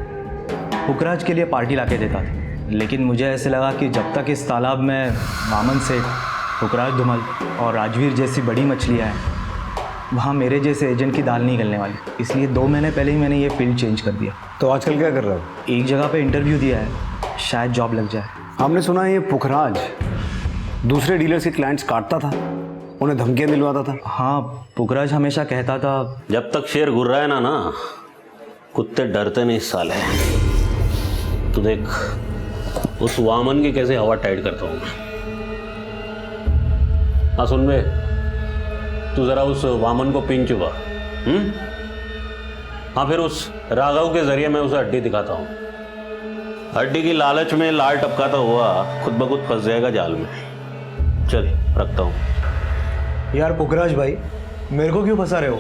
Speaker 16: पुखराज के लिए पार्टी लाके देता था, लेकिन मुझे ऐसे लगा कि जब तक इस तालाब में वामन सेठ, पुखराज धूमल और राजवीर जैसी बड़ी मछलियाँ हैं वहाँ मेरे जैसे एजेंट की दाल नहीं गलने वाली, इसलिए 2 महीने पहले ही मैंने ये फील्ड चेंज कर दिया।
Speaker 2: तो आजकल क्या कर रहे हो?
Speaker 16: एक जगह पे इंटरव्यू दिया है, शायद जॉब लग जाए।
Speaker 2: हमने सुना है ये पुखराज दूसरे डीलर्स के क्लाइंट्स काटता था, उन्हें धमकियाँ दिलवाता था।
Speaker 16: हाँ, पुखराज हमेशा कहता था
Speaker 9: जब तक शेर घुर रहा है ना कुत्ते डरते नहीं साले। तो देख उस वामन की कैसे हवा टाइट करता हूँ मैं। हाँ सुन बे, तू जरा उस वामन को पिन चुका। हाँ फिर उस राघव के जरिए मैं उसे हड्डी दिखाता हूँ। हड्डी की लालच में लाल टपकाता हुआ खुद ब खुद फंस जाएगा जाल में। चल रखता हूँ।
Speaker 16: यार पुखराज भाई मेरे को क्यों फंसा रहे हो?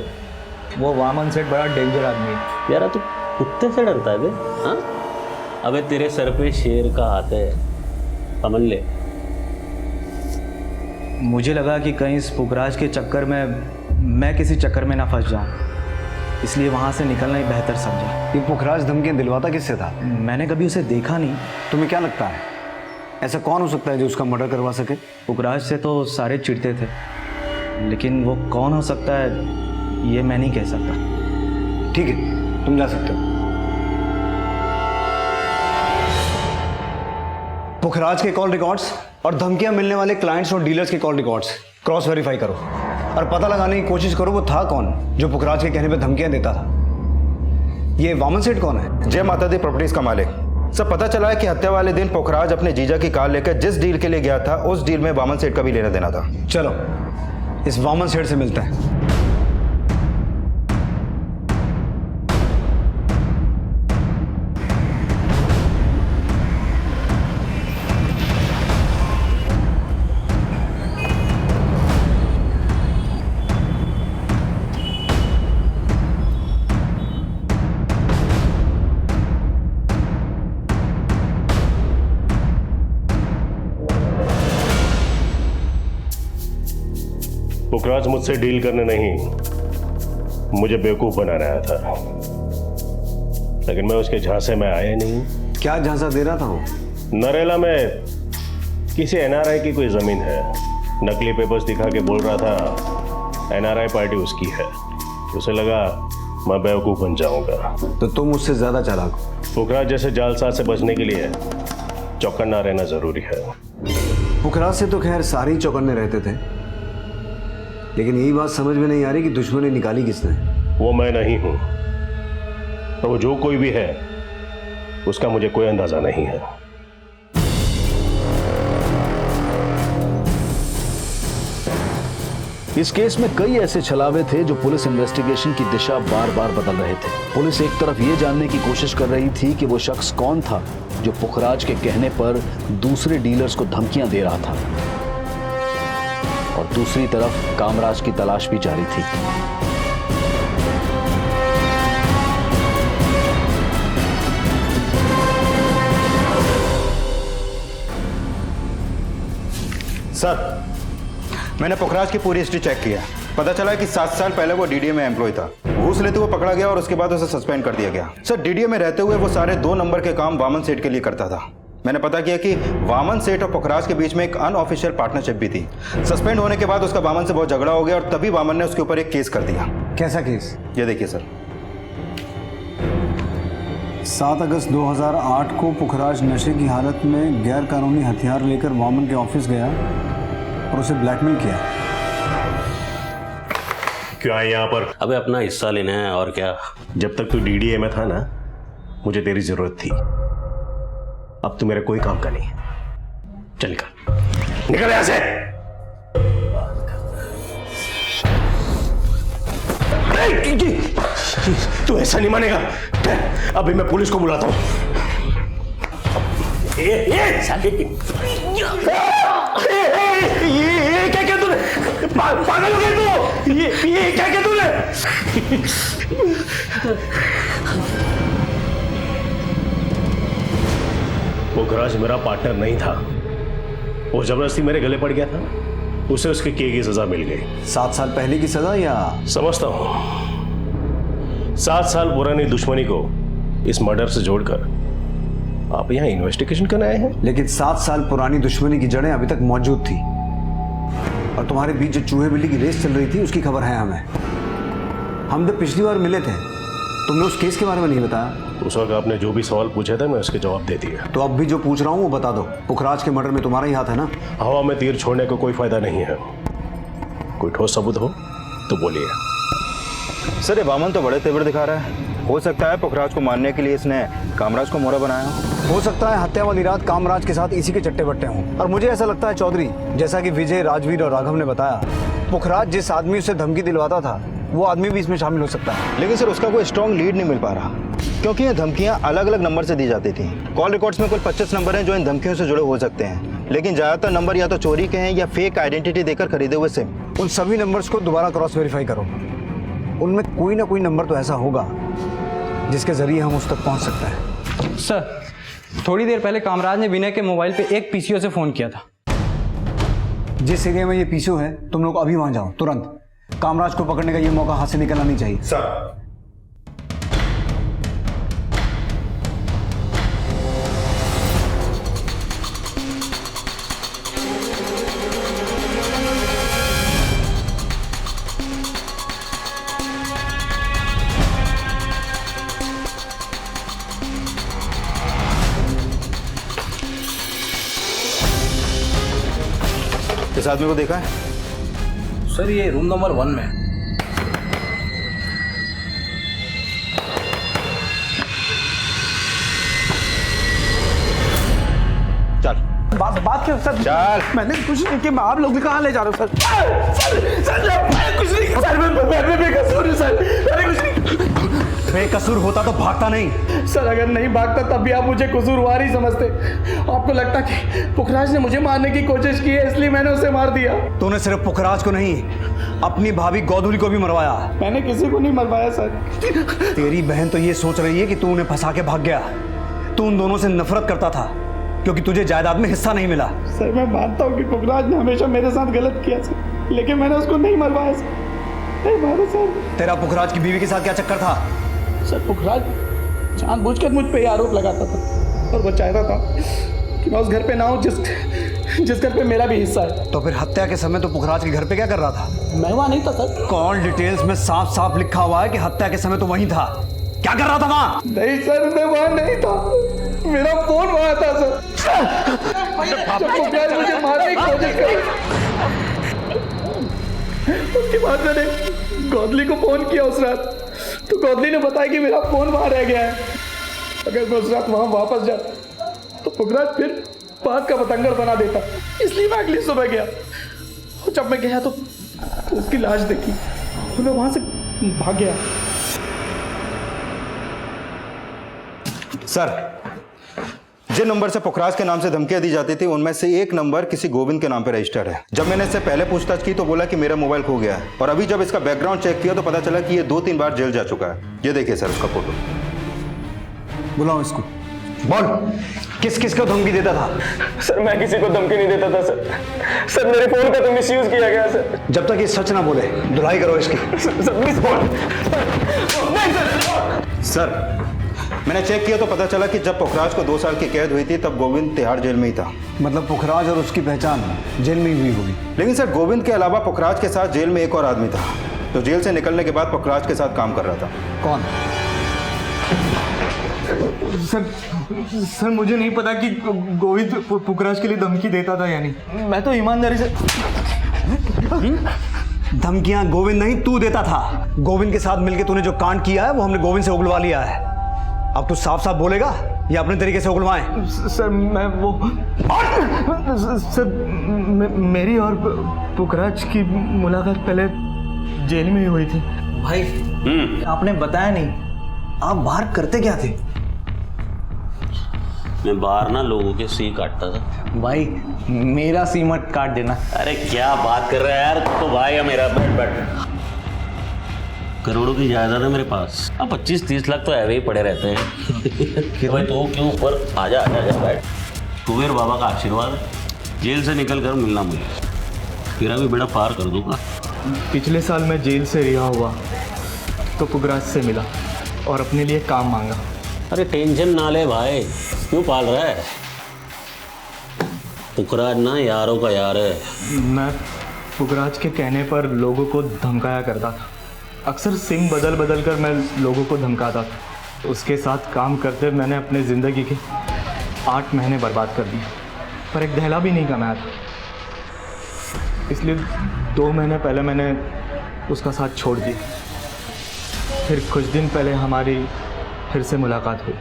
Speaker 16: वो वामन सेठ बड़ा डेंजर आदमी है।
Speaker 9: यार तू कुत्ते से डरता है बे? हाँ अबे तेरे सर पे शेर का हाथ है, समझ ले।
Speaker 16: मुझे लगा कि कहीं इस पुखराज के चक्कर में मैं किसी चक्कर में ना फंस जाऊं, इसलिए वहां से निकलना ही बेहतर समझा।
Speaker 2: ये पुखराज धमकियाँ दिलवाता किससे था?
Speaker 16: मैंने कभी उसे देखा नहीं।
Speaker 2: तुम्हें क्या लगता है ऐसा कौन हो सकता है जो उसका मर्डर करवा सके?
Speaker 16: पुखराज से तो सारे चिढ़ते थे, लेकिन वो कौन हो सकता है ये मैं नहीं कह सकता।
Speaker 2: ठीक है तुम जा सकते हो। पुखराज के कॉल रिकॉर्ड्स और धमकियां मिलने वाले क्लाइंट्स और डीलर्स के कॉल रिकॉर्ड्स क्रॉस वेरीफाई करो और पता लगाने की कोशिश करो वो था कौन जो पुखराज के कहने पे धमकियां देता था। ये वामन सेठ कौन है?
Speaker 3: जय माता दी प्रॉपर्टीज का मालिक। सब पता चला है कि हत्या वाले दिन पुखराज अपने जीजा की कार लेकर जिस डील के लिए गया था उस डील में वामन सेठ का भी लेना देना था।
Speaker 2: चलो इस वामन सेठ से मिलते हैं।
Speaker 15: पुखराज मुझसे डील करने नहीं मुझे बेवकूफ बना रहा था, लेकिन मैं उसके झांसे में आया नहीं।
Speaker 2: क्या झांसा दे रहा था वो?
Speaker 15: नरेला में किसी एनआरआई की कोई जमीन है, नकली पेपर्स दिखा के बोल रहा था एनआरआई पार्टी उसकी है। उसे लगा मैं बेवकूफ बन जाऊंगा।
Speaker 2: तो तुम उससे ज्यादा चालाक हो।
Speaker 15: पुखराज जैसे जालसाज से बचने के लिए चौकन्ना रहना जरूरी है।
Speaker 2: पुखराज से तो खैर सारे ही चौकन्ने रहते थे, लेकिन यही बात समझ में नहीं आ रही कि दुश्मनी निकाली किसने।
Speaker 15: वो मैं नहीं हूं, तो वो जो कोई भी है उसका मुझे कोई अंदाजा नहीं है।
Speaker 1: इस केस में कई ऐसे छलावे थे जो पुलिस इन्वेस्टिगेशन की दिशा बार बार बदल रहे थे। पुलिस एक तरफ ये जानने की कोशिश कर रही थी कि वो शख्स कौन था जो पुखराज के कहने पर दूसरे डीलर्स को धमकियां दे रहा था, और दूसरी तरफ कामराज की तलाश भी जारी थी।
Speaker 3: सर मैंने पुखराज की पूरी हिस्ट्री चेक किया। पता चला कि 7 साल पहले वो डीडीए में एम्प्लॉय था। घूस लेते हुए पकड़ा गया और उसके बाद उसे सस्पेंड कर दिया गया। सर डीडीए में रहते हुए वो सारे 2 नंबर के काम वामन सेठ के लिए करता था। मैंने पता किया कि वामन सेठ और पुखराज के बीच में एक अनऑफिशियल पार्टनरशिप भी थी। सस्पेंड होने के बाद उसका वामन से बहुत झगड़ा हो गया और तभी वामन ने उसके ऊपर एक केस कर दिया।
Speaker 2: कैसा केस?
Speaker 3: ये देखिए सर।
Speaker 2: 7 अगस्त 2008 को पुखराज नशे की हालत में गैर कानूनी हथियार लेकर वामन के ऑफिस गया और उसे ब्लैकमेल किया।
Speaker 15: क्या यहाँ पर?
Speaker 9: अबे अपना हिस्सा लेना है और क्या।
Speaker 15: जब तक तू डीडीए में था ना, मुझे तेरी जरूरत थी। अब तू मेरे कोई काम का नहीं। चल निकल यहां से। तू ऐसा नहीं मानेगा। अभी मैं पुलिस को बुलाता हूं। ये क्या क्या तूने? पागल हो गया तू? ये क्या क्या तूने? पुखराज मेरा पार्टनर नहीं था, वो जबरदस्ती मेरे गले पड़ गया था। उसे उसके किए की सजा मिल गई।
Speaker 2: 7 साल पहले की सजा या?
Speaker 15: समझता हूं। 7 साल पुरानी दुश्मनी को इस मर्डर से जोड़कर आप यहाँ इन्वेस्टिगेशन करने आए हैं।
Speaker 2: लेकिन 7 साल पुरानी दुश्मनी की जड़ें अभी तक मौजूद थी और तुम्हारे बीच जो चूहे बिल्ली की रेस चल रही थी उसकी खबर है हमें। हम जब पिछली बार मिले थे तुमने उस केस के बारे में नहीं बताया।
Speaker 15: उस वक्त आपने जो भी सवाल पूछे थे मैं उसके जवाब दे दिया।
Speaker 2: तो अब भी जो पूछ रहा हूँ वो बता दो। पुखराज के मर्डर में तुम्हारा ही हाथ है ना?
Speaker 15: हवा में तीर छोड़ने को कोई फायदा नहीं है। कोई ठोस सबूत हो तो बोलिए।
Speaker 3: सर ये वामन तो बड़े तेवर दिखा रहा है। हो सकता है पुखराज को मारने के लिए इसने कामराज को मोहरा बनाया
Speaker 2: हो सकता है हत्या वाली रात कामराज के साथ इसी के चट्टे बट्टे हों। और मुझे ऐसा लगता है चौधरी, जैसा कि विजय, राजवीर और राघव ने बताया, पुखराज जिस आदमी से धमकी दिलवाता था वो आदमी भी इसमें शामिल हो सकता है।
Speaker 3: लेकिन सर उसका कोई स्ट्रॉन्ग लीड नहीं मिल पा रहा, क्योंकि ये धमकियां अलग अलग नंबर से दी जाती थी। कॉल रिकॉर्ड्स में कुल 25 नंबर हैं जो इन धमकियों से जुड़े हो सकते हैं, लेकिन ज्यादातर नंबर या तो चोरी के हैं या फेक आइडेंटिटी देकर खरीदे हुए सिम।
Speaker 2: उन सभी नंबर्स को दोबारा क्रॉस वेरीफाई करो। उनमें कोई ना कोई नंबर तो ऐसा होगा जिसके जरिए हम उस तक पहुंच सकते हैं।
Speaker 4: सर, थोड़ी देर पहले कामराज ने विनय के मोबाइल पे एक पीसीओ से फोन किया था।
Speaker 2: जिस एरिया में ये पीसीओ है तुम लोग अभी वहां जाओ तुरंत। कामराज को पकड़ने का ये मौका हाथ से निकलना नहीं चाहिए।
Speaker 3: सर इस आदमी को देखा है?
Speaker 13: सर ये रूम नंबर 1 में।
Speaker 3: चल
Speaker 4: बात क्या सर?
Speaker 3: चल।
Speaker 4: मैंने कुछ नहीं किया। आप लोग कहाँ ले जा रहे हो सर? सर मैंने कुछ नहीं किया सर। मैं बेकसूर हूँ सर। मैंने कुछ नहीं।
Speaker 2: बेकसूर होता तो भागता नहीं।
Speaker 4: सर अगर नहीं भागता तब भी आप मुझे कसूरवार ही समझते। आपको लगता कि पुखराज ने मुझे मारने की कोशिश की है इसलिए मैंने उसे मार दिया।
Speaker 2: तूने सिर्फ पुखराज को नहीं अपनी भाभी गोधुली को भी मरवाया।
Speaker 4: मैंने किसी को नहीं मरवाया सर।
Speaker 2: तेरी बहन तो ये सोच रही है कि तू उन्हें फंसा के भाग गया। तू उन दोनों से नफरत करता था क्योंकि तुझे जायदाद में हिस्सा नहीं मिला।
Speaker 4: सर मैं मानता हूँ कि पुखराज ने हमेशा मेरे साथ गलत किया सर, लेकिन मैंने उसको नहीं मरवाया सर। नहीं मारा सर।
Speaker 2: तेरा पुखराज की बीवी के साथ क्या चक्कर था?
Speaker 4: सर पुखराज जानबूझकर मुझ पे आरोप लगाता था और वो चाहता था कि मैं उस घर पे ना हूँ जिस घर पे मेरा भी हिस्सा है।
Speaker 2: तो फिर हत्या के समय तो पुखराज के घर पे क्या कर रहा था?
Speaker 4: मैं वहाँ नहीं था सर।
Speaker 2: कॉल डिटेल्स में साफ साफ लिखा हुआ है कि हत्या के समय तो वहीं था। क्या कर रहा था वहाँ?
Speaker 4: नहीं सर मैं वहाँ नहीं था। मेरा फोन वहाँ था सर। जब पुखराज मुझे मारने की कोशिश कर उसके बाद मैंने गोधली को फोन किया उस रात, तो गोधली ने बताया कि मेरा फोन वहाँ रह गया है। अगर मैं उस रात वहाँ वापस जाता तो पुखराज फिर बात का पतंगड़ बना देता, इसलिए मैं अगली सुबह गया। और जब मैं गया तो उसकी लाश देखी तो मैं वहाँ से भाग गया।
Speaker 3: सर जिन नंबर से पुखराज के नाम से धमकियां दी जाती थी उनमें से एक नंबर किसी गोविंद के नाम पर रजिस्टर्ड है। जब मैंने इससे पहले पूछताछ की तो बोला कि मेरा मोबाइल खो गया है, और अभी जब इसका बैकग्राउंड चेक किया तो पता चला कि ये 2-3 बार जेल जा चुका है। ये देखिए सर उसका फोटो।
Speaker 2: बुलाओ इसको। बोल किस किस को धमकी देता था?
Speaker 4: सर मैं किसी को धमकी नहीं देता था सर। सर मेरे फोन का तो मिसयूज किया गया सर।
Speaker 2: जब तक ये सच ना बोले धुलाई करो इसकी।
Speaker 4: सर प्लीज बोल।
Speaker 3: सर मैंने चेक किया तो पता चला कि जब पुखराज को 2 साल की कैद हुई थी तब गोविंद तिहाड़ जेल में ही था।
Speaker 2: मतलब पुखराज और उसकी पहचान जेल में ही हुई होगी।
Speaker 3: लेकिन सर गोविंद के अलावा पुखराज के साथ जेल में एक और आदमी था जो जेल से निकलने के बाद पुखराज के साथ काम कर रहा था।
Speaker 2: कौन?
Speaker 4: सर मुझे नहीं पता कि गोविंद पुखराज के लिए धमकी देता था या नहीं। मैं तो ईमानदारी से
Speaker 2: धमकियां गोविंद नहीं तू देता था। गोविंद के साथ मिलके तूने जो कांड किया है वो हमने गोविंद से उगलवा लिया है। अब तू साफ साफ बोलेगा या अपने तरीके से उगलवाएं?
Speaker 4: सर मैं वो सर मेरी और पुखराज की मुलाकात पहले जेल में ही हुई थी।
Speaker 16: भाई आपने बताया नहीं, आप बाहर करते क्या थे?
Speaker 9: मैं बाहर ना लोगों के सी काटता था।
Speaker 16: भाई मेरा सी मत काट देना।
Speaker 9: अरे क्या बात कर रहा है यार, तो भाई है मेरा। बैठ। करोड़ों की जायदाद है मेरे पास। अब 25-30 लाख तो ऐसे ही पड़े रहते हैं। भाई तो क्यों ऊपर आजा बैठ। कुबेर बाबा का आशीर्वाद है। जेल से निकल कर मिलना मुझे, तेरा भी बेड़ा पार कर दूंगा।
Speaker 4: पिछले साल मैं जेल से रिहा हुआ तो पुखराज से मिला और अपने लिए काम मांगा।
Speaker 9: अरे टेंशन ना ले भाई, क्यों पाल रहा है? पुखराज ना यारों का यार है।
Speaker 4: मैं पुखराज के कहने पर लोगों को धमकाया करता था। अक्सर सिम बदल बदल कर मैं लोगों को धमकाता था। उसके साथ काम करते मैंने अपने ज़िंदगी के 8 महीने बर्बाद कर दिए, पर एक दहला भी नहीं कमाया था। इसलिए 2 महीने पहले मैंने उसका साथ छोड़ दिया। फिर कुछ दिन पहले हमारी फिर से मुलाकात हुई।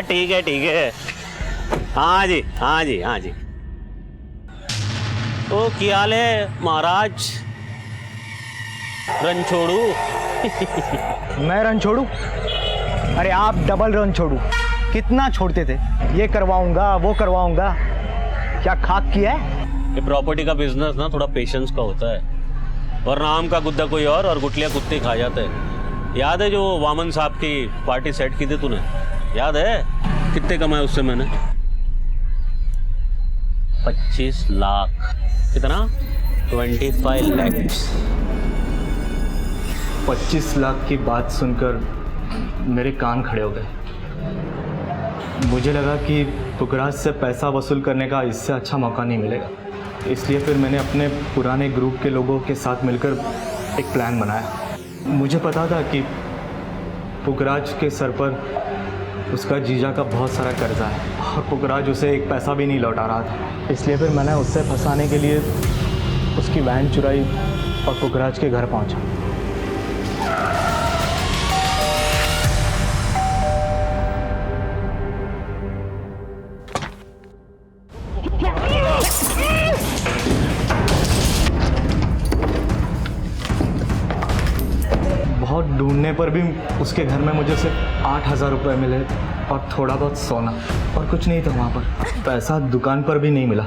Speaker 9: ठीक है। हाँ जी। तो क्या हाल है महाराज? रन छोड़ू?
Speaker 2: मैं रन छोड़ू? अरे आप डबल रन छोड़ू। कितना छोड़ते थे? ये करवाऊंगा वो करवाऊंगा, क्या खाक किया है?
Speaker 9: ये प्रॉपर्टी का बिजनेस ना थोड़ा पेशेंस का होता है, वरना आम का गुद्दा कोई और गुटलियां कुत्ते खा जाते हैं। याद है जो वामन साहब की पार्टी सेट की थी तूने? याद है कितने कमाए उससे मैंने? 25 लाख। कितना? 25 लाख।
Speaker 4: 25 लाख की बात सुनकर मेरे कान खड़े हो गए। मुझे लगा कि पुखराज से पैसा वसूल करने का इससे अच्छा मौका नहीं मिलेगा। इसलिए फिर मैंने अपने पुराने ग्रुप के लोगों के साथ मिलकर एक प्लान बनाया। मुझे पता था कि पुखराज के सर पर उसका जीजा का बहुत सारा कर्जा है और पुखराज उसे एक पैसा भी नहीं लौटा रहा था। इसलिए फिर मैंने उससे फंसाने के लिए उसकी वैन चुराई और पुखराज के घर पहुंचा। बहुत ढूंढने पर भी उसके घर में मुझे सिर्फ 8,000 रुपये मिले और थोड़ा बहुत सोना, और कुछ नहीं था वहाँ पर। पैसा दुकान पर भी नहीं मिला।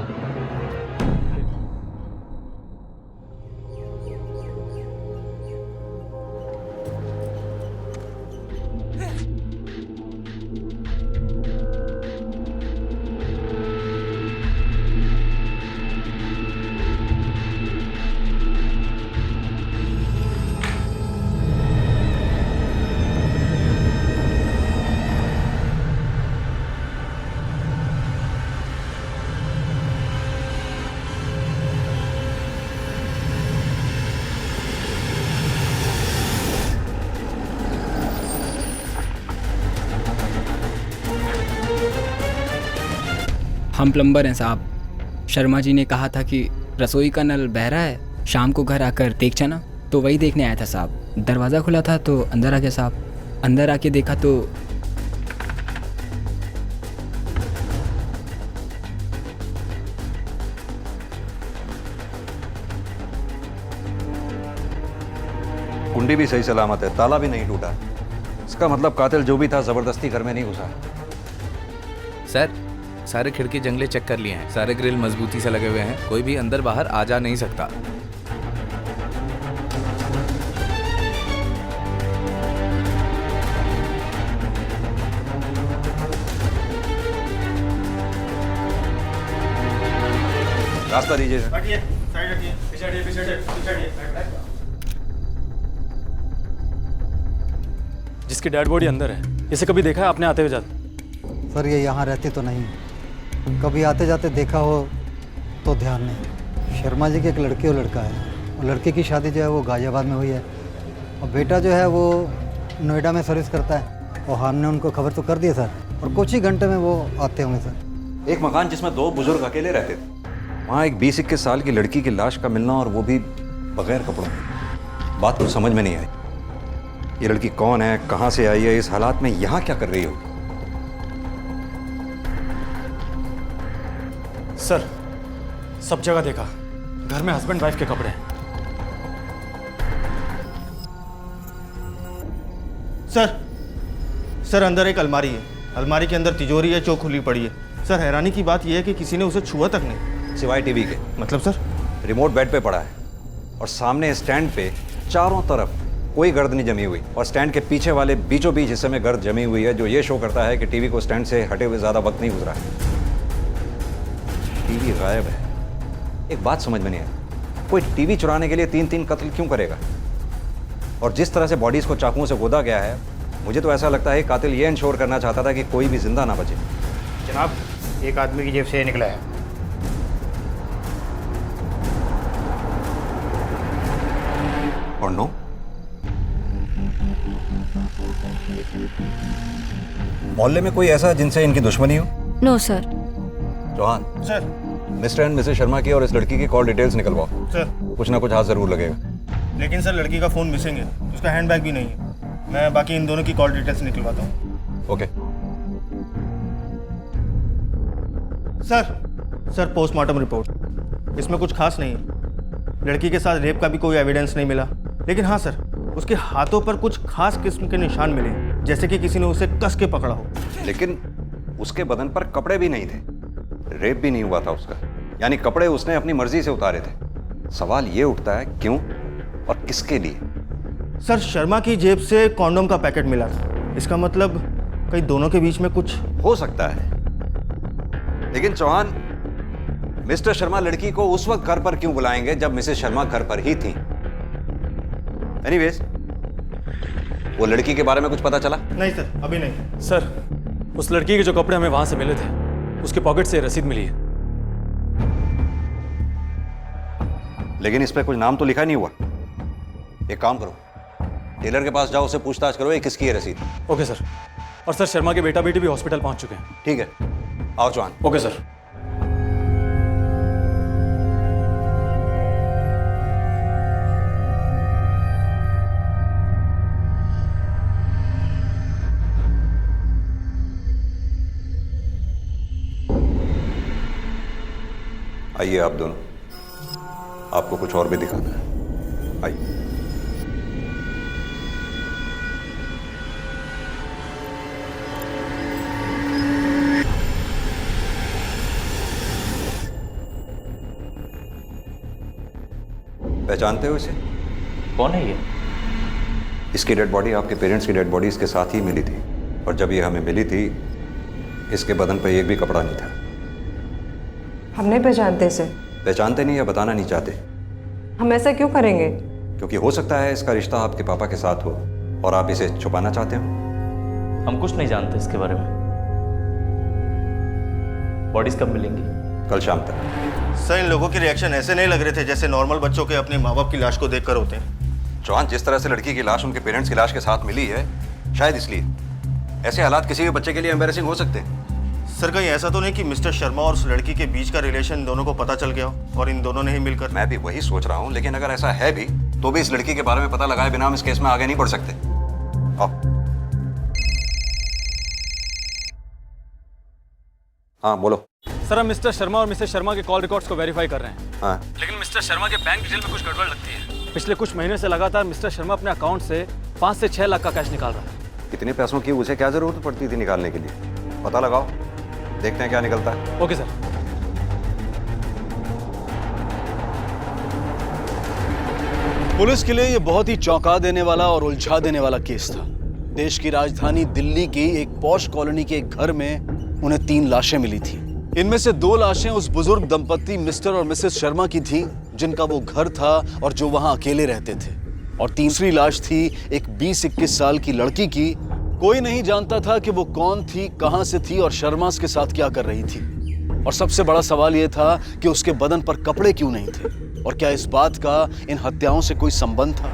Speaker 17: हम प्लम्बर हैं साहब। शर्मा जी ने कहा था कि रसोई का नल बह रहा है, शाम को घर आकर देख जाना। तो वही देखने आया था साहब। दरवाज़ा खुला था तो अंदर आ गया साहब। अंदर आके देखा तो
Speaker 18: कुंडी भी सही सलामत है, ताला भी नहीं टूटा। इसका मतलब कातिल जो भी था जबरदस्ती घर में नहीं घुसा।
Speaker 19: सर सारे खिड़की जंगले चेक कर लिए हैं, सारे ग्रिल मजबूती से लगे हुए हैं, कोई भी अंदर बाहर आ जा नहीं सकता।
Speaker 18: रास्ता दीजिए।
Speaker 4: जिसकी डेड बॉडी अंदर है
Speaker 20: इसे कभी देखा है आपने आते हुए जाते?
Speaker 21: सर ये यहाँ रहते तो नहीं, कभी आते जाते देखा हो तो ध्यान नहीं। शर्मा जी के एक लड़के और लड़का है, और लड़के की शादी जो है वो गाजियाबाद में हुई है, और बेटा जो है वो नोएडा में सर्विस करता है, और हमने उनको खबर तो कर दी है सर, और कुछ ही घंटे में वो आते होंगे सर।
Speaker 18: एक मकान जिसमें 2 बुजुर्ग अकेले रहते थे, वहाँ एक 20-21 साल की लड़की की लाश का मिलना, और वो भी बगैर कपड़ों। बात कुछ समझ में नहीं आई। ये लड़की कौन है, कहाँ से आई है, इस हालात में यहाँ क्या कर रही हो?
Speaker 20: सर सब जगह देखा, घर में हस्बैंड वाइफ के कपड़े हैं।
Speaker 22: सर अंदर एक अलमारी है, अलमारी के अंदर तिजोरी है जो खुली पड़ी है। सर हैरानी की बात यह है कि किसी ने उसे छुआ तक नहीं,
Speaker 18: सिवाय टीवी के।
Speaker 22: मतलब सर?
Speaker 18: रिमोट बेड पे पड़ा है, और सामने स्टैंड पे चारों तरफ कोई गर्द नहीं जमी हुई, और स्टैंड के पीछे वाले बीचों बीच हिस्से में गर्द जमी हुई है, जो ये शो करता है कि टीवी को स्टैंड से हटे हुए ज़्यादा वक्त नहीं गुजरा है। टीवी गायब है। एक बात समझ में नहीं आई, कोई टीवी चुराने के लिए 3-3 कत्ल क्यों करेगा? और जिस तरह से बॉडीज को चाकुओं से गोदा गया है, मुझे तो ऐसा लगता है कातिल ये इंश्योर करना चाहता था कि कोई भी जिंदा ना बचे।
Speaker 22: जनाब, एक आदमी की जेब से निकला है।
Speaker 18: और नो, मोहल्ले में कोई ऐसा जिनसे इनकी दुश्मनी हो?
Speaker 7: No sir.
Speaker 18: Chauhan
Speaker 22: sir,
Speaker 18: Mr and Mrs Sharma की और इस लड़की की कॉल डिटेल्स निकलवाओ।
Speaker 22: सर
Speaker 18: कुछ ना कुछ हाथ जरूर लगेगा।
Speaker 22: लेकिन सर लड़की का फ़ोन मिसिंग है, उसका हैंडबैग भी नहीं है। मैं बाकी इन दोनों की कॉल डिटेल्स निकलवाता हूँ।
Speaker 18: ओके।
Speaker 22: सर पोस्टमार्टम रिपोर्ट, इसमें कुछ खास नहीं है। लड़की के साथ रेप का भी कोई एविडेंस नहीं मिला, लेकिन हाँ सर, उसके हाथों पर कुछ खास किस्म के निशान मिले, जैसे कि किसी ने उसे कस के पकड़ा हो।
Speaker 18: लेकिन उसके बदन पर कपड़े भी नहीं थे, रेप भी नहीं हुआ था उसका, यानी कपड़े उसने अपनी मर्जी से उतारे थे। सवाल ये उठता है क्यों और किसके लिए?
Speaker 22: सर शर्मा की जेब से कॉन्डोम का पैकेट मिला था, इसका मतलब कहीं दोनों के बीच में कुछ
Speaker 18: हो सकता है। लेकिन चौहान, मिस्टर शर्मा लड़की को उस वक्त घर पर क्यों बुलाएंगे जब मिसेस शर्मा घर पर ही थी? एनीवेज, वो लड़की के बारे में कुछ पता चला?
Speaker 22: नहीं सर, अभी नहीं।
Speaker 20: सर उस लड़की के जो कपड़े हमें वहां से मिले थे, उसके पॉकेट से रसीद मिली है।
Speaker 18: लेकिन इस पे कुछ नाम तो लिखा नहीं हुआ। एक काम करो, टेलर के पास जाओ, उससे पूछताछ करो ये किसकी है रसीद।
Speaker 20: Okay sir. और सर शर्मा के बेटा बेटी भी हॉस्पिटल पहुंच चुके हैं।
Speaker 18: ठीक है, आओ चौहान।
Speaker 20: Okay sir.
Speaker 18: आइए आप दोनों, आपको कुछ और भी दिखाना है। आइए। पहचानते हो इसे?
Speaker 12: कौन है ये?
Speaker 18: इसकी डेड बॉडी आपके पेरेंट्स की डेड बॉडी इसके साथ ही मिली थी, और जब ये हमें मिली थी इसके बदन पर एक भी कपड़ा नहीं था।
Speaker 23: हम नहीं पहचानते इसे।
Speaker 18: पहचानते नहीं या बताना नहीं चाहते?
Speaker 23: हम ऐसा क्यों करेंगे?
Speaker 18: क्योंकि हो सकता है इसका रिश्ता आपके पापा के साथ हो और आप इसे छुपाना चाहते हो।
Speaker 12: हम कुछ नहीं जानते इसके बारे में। बॉडीज कब मिलेंगी?
Speaker 18: कल शाम तक।
Speaker 22: सर इन लोगों के रिएक्शन ऐसे नहीं लग रहे थे जैसे नॉर्मल बच्चों के अपने माँ बाप की लाश को देखकर होते हैं।
Speaker 18: चौहान, जिस तरह से लड़की की लाश उनके पेरेंट्स की लाश के साथ मिली है, शायद इसलिए। ऐसे हालात किसी भी बच्चे के लिए एम्बैरेसिंग हो सकते हैं।
Speaker 22: सर कहीं ऐसा तो नहीं कि मिस्टर शर्मा और उस लड़की के बीच का रिलेशन इन दोनों को पता चल गया और इन दोनों ने ही मिलकर?
Speaker 18: मैं भी वही सोच रहा हूँ, लेकिन अगर ऐसा है भी तो भी इस लड़की के बारे में पता लगाए बिना हम इस केस में आगे नहीं बढ़ सकते। हाँ बोलो।
Speaker 20: सर हम मिस्टर शर्मा और मिसेस शर्मा के कॉल रिकॉर्ड्स को वेरीफाई कर रहे हैं।
Speaker 18: हाँ।
Speaker 20: लेकिन मिस्टर शर्मा के बैंक डिटेल में कुछ गड़बड़ लगती है। पिछले कुछ महीने से लगातार मिस्टर शर्मा अपने अकाउंट से 5 से 6 लाख का कैश निकाल रहा है।
Speaker 18: इतने पैसों की उसे क्या जरूरत पड़ती थी निकालने के लिए? पता लगाओ, देखते हैं क्या निकलता है।
Speaker 20: Okay sir.
Speaker 1: पुलिस के लिए यह बहुत ही चौंका देने वाला और उलझा देने वाला केस था। देश की राजधानी दिल्ली की एक पॉश कॉलोनी के एक घर में उन्हें 3 लाशें मिली थी। इनमें से 2 लाशें उस बुजुर्ग दंपत्ति मिस्टर और मिसेस शर्मा की थी जिनका वो घर था और जो वहां अकेले रहते थे, और तीसरी लाश थी एक 20-21 साल की लड़की की कोई नहीं जानता था कि वो कौन थी, कहां से थी और शर्मा के साथ क्या कर रही थी। और सबसे बड़ा सवाल यह था कि उसके बदन पर कपड़े क्यों नहीं थे, और क्या इस बात का इन हत्याओं से कोई संबंध था।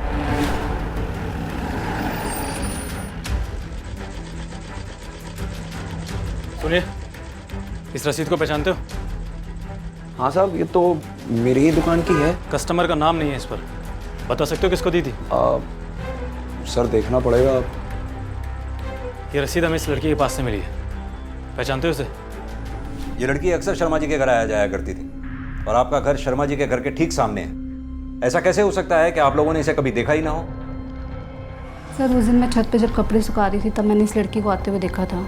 Speaker 20: सुनिए, इस रसीद को पहचानते हो?
Speaker 22: हाँ साहब, ये तो मेरी ही दुकान की है।
Speaker 20: कस्टमर का नाम नहीं है इस पर, बता सकते हो किसको दी थी?
Speaker 22: सर देखना पड़ेगा।
Speaker 20: ये रसीद हमें इस लड़की के पास से मिली है, पहचानते हो इसे?
Speaker 18: ये लड़की अक्सर शर्मा जी के घर आया जाया करती थी, और आपका घर शर्मा जी के घर के ठीक सामने है। ऐसा कैसे हो सकता है कि आप लोगों ने इसे कभी देखा ही ना हो?
Speaker 11: सर, उस दिन मैं छत पे जब कपड़े सुखा रही थी तब मैंने इस लड़की को आते हुए देखा था।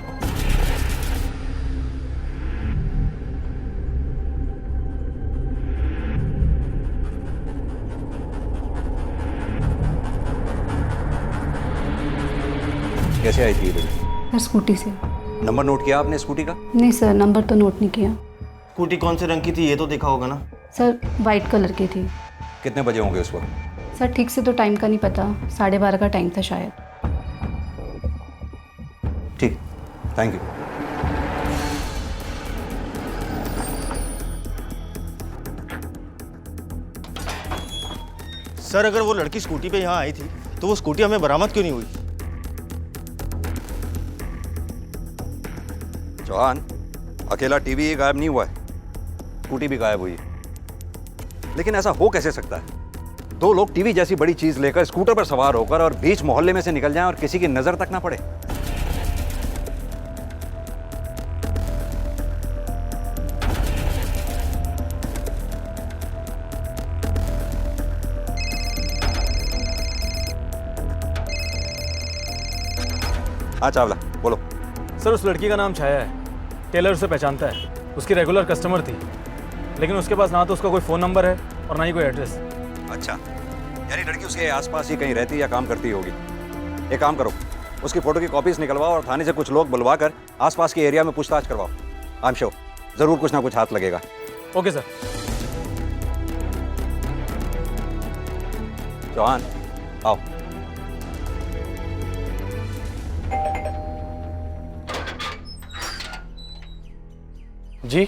Speaker 18: कैसे आई थी ये लड़की?
Speaker 11: सर, स्कूटी से।
Speaker 18: नंबर नोट किया आपने स्कूटी का?
Speaker 11: नहीं सर, नंबर तो नोट नहीं किया।
Speaker 22: स्कूटी कौन से रंग की थी ये तो देखा होगा ना?
Speaker 11: सर, वाइट कलर की थी।
Speaker 18: कितने बजे होंगे उस वक्त?
Speaker 11: सर, ठीक से तो टाइम का नहीं पता, 12:30 का टाइम था शायद।
Speaker 18: ठीक, थैंक यू।
Speaker 22: सर, अगर वो लड़की स्कूटी पे यहाँ आई थी तो वो स्कूटी हमें बरामद क्यों नहीं हुई?
Speaker 18: चौहान, अकेला टीवी ही गायब नहीं हुआ है, स्कूटी भी गायब हुई है। लेकिन ऐसा हो कैसे सकता है? दो लोग टीवी जैसी बड़ी चीज लेकर स्कूटर पर सवार होकर और बीच मोहल्ले में से निकल जाएं और किसी की नजर तक ना पड़े। हाँ चावला, बोलो।
Speaker 20: सर, उस लड़की का नाम छाया है, टेलर उसे पहचानता है, उसकी रेगुलर कस्टमर थी, लेकिन उसके पास ना तो उसका कोई फ़ोन नंबर है और ना ही कोई एड्रेस।
Speaker 18: अच्छा, यानी लड़की उसके आसपास ही कहीं रहती या काम करती होगी। एक काम करो, उसकी फ़ोटो की कॉपीज निकलवाओ और थाने से कुछ लोग बुलवा कर आसपास के एरिया में पूछताछ करवाओ। आई एम श्योर ज़रूर कुछ ना कुछ हाथ लगेगा।
Speaker 20: Okay sir.
Speaker 18: चौहान, आओ।
Speaker 5: जी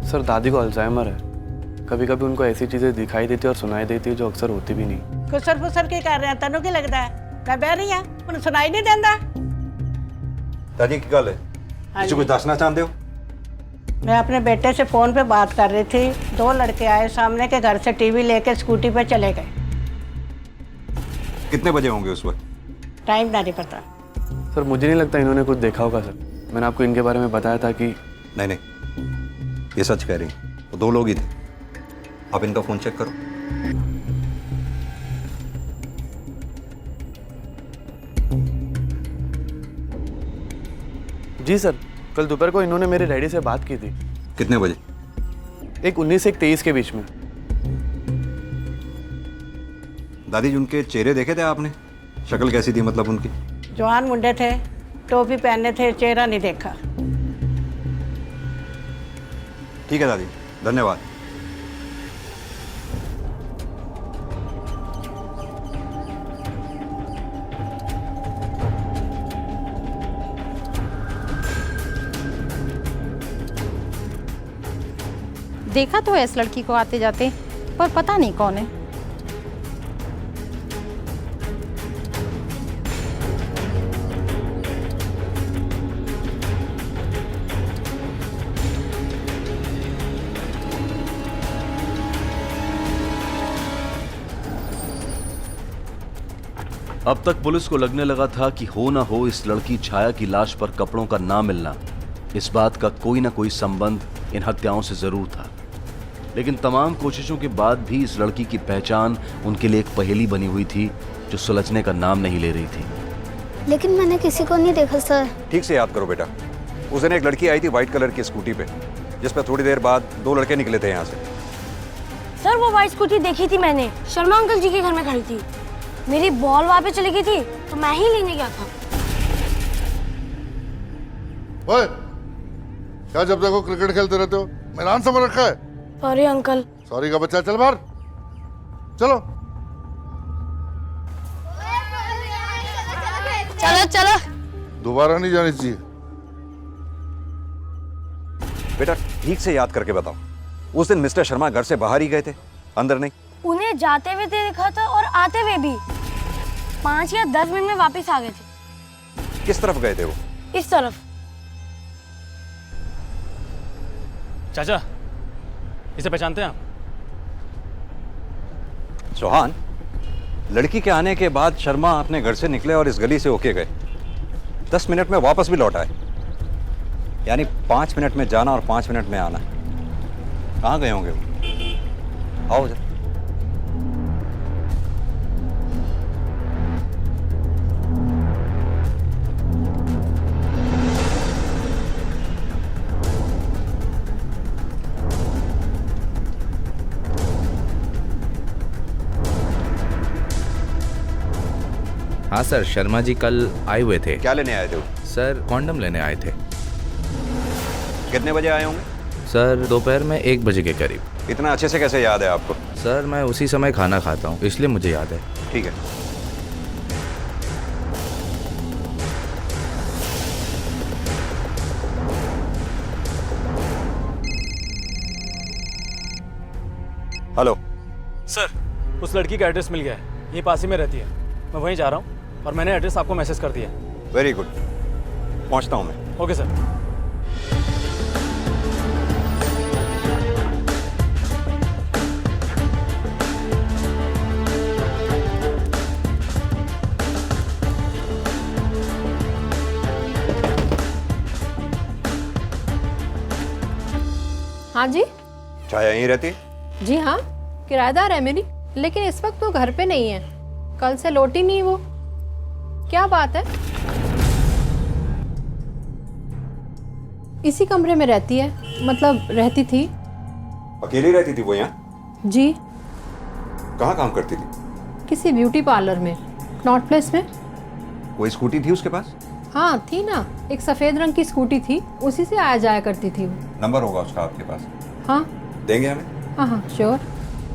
Speaker 5: सर, दादी को अल्जाइमर है। कभी कभी उनको ऐसी चीजें दिखाई देती और सुनाई देती है जो अक्सर होती भी नहीं।
Speaker 6: खुसर फुसर की कर रहे हैं, तेनों की लगता है मैं बह रही हूं, उन्हें सुनाई नहीं देता।
Speaker 18: दादी की गल है, किसी कुछ दसना चाहते हो?
Speaker 6: मैं अपने बेटे से फोन पे बात कर रही थी, दो लड़के आए सामने के घर से टीवी लेके स्कूटी पे चले गए।
Speaker 18: कितने बजे होंगे उस वक्त?
Speaker 6: टाइम नहीं पता
Speaker 5: सर। मुझे नहीं लगता इन्होंने कुछ देखा होगा सर। मैंने आपको इनके बारे में बताया था कि
Speaker 18: नहीं, ये सच कह रही, वो दो लोग ही थे। आप इनका फोन चेक करो।
Speaker 5: जी सर, कल दोपहर को इन्होंने मेरे डैडी से बात की थी।
Speaker 18: कितने बजे?
Speaker 5: एक 19 से 23 के बीच में।
Speaker 18: दादी जी, उनके चेहरे देखे थे आपने? शक्ल कैसी थी, मतलब उनकी?
Speaker 6: जवान मुंडे थे, टोपी पहने थे, चेहरा नहीं देखा।
Speaker 18: ठीक है दादी, धन्यवाद।
Speaker 10: देखा तो है इस लड़की को आते जाते, पर पता नहीं कौन है।
Speaker 1: अब तक पुलिस को लगने लगा था कि हो ना हो इस लड़की छाया की लाश पर कपड़ों का ना मिलना, इस बात का कोई ना कोई संबंध इन हत्याओं से जरूर था। लेकिन तमाम कोशिशों के बाद भी इस लड़की की पहचान उनके लिए एक पहेली बनी हुई थी जो सुलझने का नाम नहीं ले रही थी।
Speaker 24: लेकिन मैंने किसी को नहीं देखा सर।
Speaker 18: ठीक से याद करो बेटा, उस दिन एक लड़की आई थी व्हाइट कलर की स्कूटी पे, जिस पर थोड़ी देर बाद दो लड़के निकले थे यहाँ से।
Speaker 24: सर, वो व्हाइट स्कूटी देखी थी मैंने, शर्मा अंकल जी के घर में खड़ी थी। मेरी बॉल वहाँ पे चली गई थी तो मैं ही लेने गया था।
Speaker 25: ओए, क्या जब देखो क्रिकेट खेलते रहते हो? मैदान समझ रखा है?
Speaker 24: Sorry uncle.
Speaker 25: सॉरी का बच्चा, चल बाहर चलो।
Speaker 24: चलो चलो चलो।
Speaker 25: दोबारा नहीं जानी चाहिए।
Speaker 18: बेटा ठीक से याद करके बताओ, उस दिन मिस्टर शर्मा घर से बाहर ही गए थे, अंदर नहीं?
Speaker 24: उन्हें जाते हुए देखा था और आते हुए भी। 5 या 10 मिनट में वापस आ गए थे।
Speaker 18: किस तरफ गए थे वो?
Speaker 24: इस तरफ।
Speaker 20: चाचा, इसे पहचानते हैं आप?
Speaker 18: चौहान, लड़की के आने के बाद शर्मा अपने घर से निकले और इस गली से होके गए। 10 मिनट में वापस भी लौट आए, यानी 5 मिनट में जाना और 5 मिनट में आना। कहाँ गए होंगे वो? आओ जरा।
Speaker 19: हाँ सर, शर्मा जी कल आए हुए थे।
Speaker 18: क्या लेने आए थे वो?
Speaker 19: सर कॉन्डम लेने आए थे।
Speaker 18: कितने बजे आए होंगे?
Speaker 19: सर दोपहर में 1 बजे के करीब।
Speaker 18: इतना अच्छे से कैसे याद है आपको?
Speaker 19: सर मैं उसी समय खाना खाता हूँ, इसलिए मुझे याद है।
Speaker 18: ठीक है। हेलो
Speaker 20: सर, उस लड़की का एड्रेस मिल गया है, यहीं पास ही में रहती है। मैं वहीं जा रहा हूँ और मैंने एड्रेस आपको मैसेज कर दिया है।
Speaker 18: वेरी गुड, पहुँचता हूँ मैं।
Speaker 20: Okay sir.
Speaker 3: हाँ जी।
Speaker 18: छाया यहीं रहती है?
Speaker 3: जी हाँ, किराएदार है मेरी, लेकिन इस वक्त वो घर पे नहीं है। कल से लौटी नहीं वो। क्या बात है? इसी कमरे में रहती है, मतलब रहती थी।
Speaker 18: अकेली रहती थी वो यहाँ?
Speaker 3: जी।
Speaker 18: कहाँ काम करती थी?
Speaker 3: किसी ब्यूटी पार्लर में, नॉट प्लेस में।
Speaker 18: कोई स्कूटी थी उसके पास?
Speaker 3: हाँ थी ना, एक सफेद रंग की स्कूटी थी, उसी से आया जाया करती थी वो।
Speaker 18: नंबर होगा उसका आपके पास?
Speaker 3: हाँ।
Speaker 18: देंगे हमें?
Speaker 3: हाँ हाँ श्योर।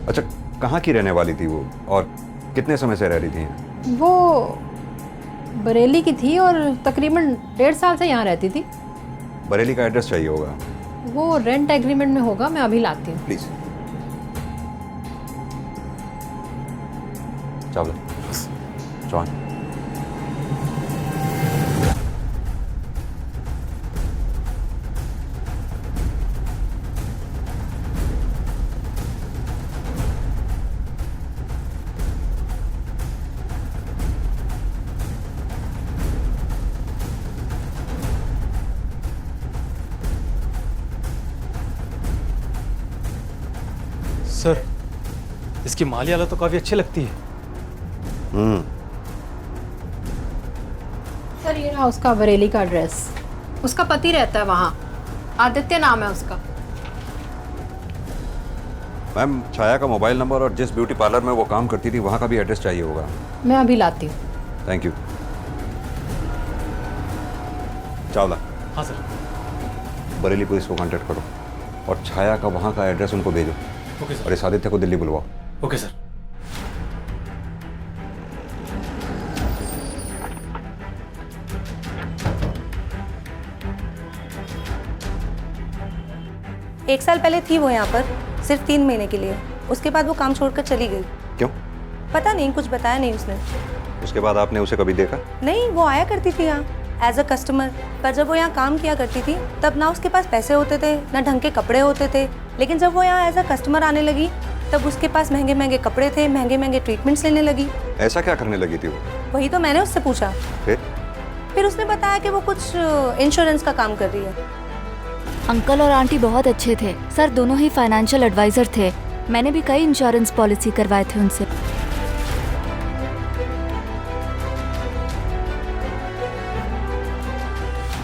Speaker 18: अच्छा, कहाँ की रहने वाली थी वो और कितने समय से रह रही थी यहाँ?
Speaker 3: वो बरेली की थी और तकरीबन 1.5 साल से यहाँ रहती थी।
Speaker 18: बरेली का एड्रेस चाहिए होगा।
Speaker 3: वो रेंट एग्रीमेंट में होगा, मैं अभी लाती हूँ।
Speaker 18: प्लीज। चावला, चौहान।
Speaker 20: सर, इसकी माली हालत तो काफी अच्छी लगती है।
Speaker 3: सर ये रहा उसका बरेली का एड्रेस। उसका पति रहता है वहाँ, आदित्य नाम है उसका।
Speaker 18: मैम, छाया का मोबाइल नंबर और जिस ब्यूटी पार्लर में वो काम करती थी वहाँ का भी एड्रेस चाहिए होगा।
Speaker 3: मैं अभी लाती हूँ।
Speaker 18: Thank you. चावला।
Speaker 20: हाँ सर।
Speaker 18: बरेली पुलिस को कांटेक्ट करो और छाया का वहाँ का एड्रेस उनको भेजो।
Speaker 20: Okay sir.
Speaker 18: और इस आदित्य को दिल्ली बुलवाओ।
Speaker 20: Okay sir.
Speaker 7: एक साल पहले थी वो यहाँ पर, सिर्फ 3 महीने के लिए। उसके बाद वो काम छोड़कर चली गई।
Speaker 18: क्यों?
Speaker 7: पता नहीं, कुछ बताया नहीं उसने।
Speaker 18: उसके बाद आपने उसे कभी देखा?
Speaker 7: नहीं, वो आया करती थी यहाँ एज अ कस्टमर, पर जब वो यहाँ काम किया करती थी तब ना उसके पास पैसे होते थे ना ढंग के कपड़े होते थे। लेकिन जब वो यहाँ एज अ कस्टमर आने लगी तब उसके पास महंगे महंगे कपड़े थे, महंगे महंगे ट्रीटमेंट्स लेने लगी।
Speaker 18: ऐसा क्या करने लगी थी वो?
Speaker 7: वही तो मैंने उससे पूछा।
Speaker 18: फिर
Speaker 7: उसने बताया कि वो कुछ इंश्योरेंस का काम कर रही है।
Speaker 8: अंकल और आंटी बहुत अच्छे थे सर, दोनों ही फाइनेंशियल एडवाइजर थे। मैंने भी कई इंश्योरेंस पॉलिसी करवाए थे उनसे।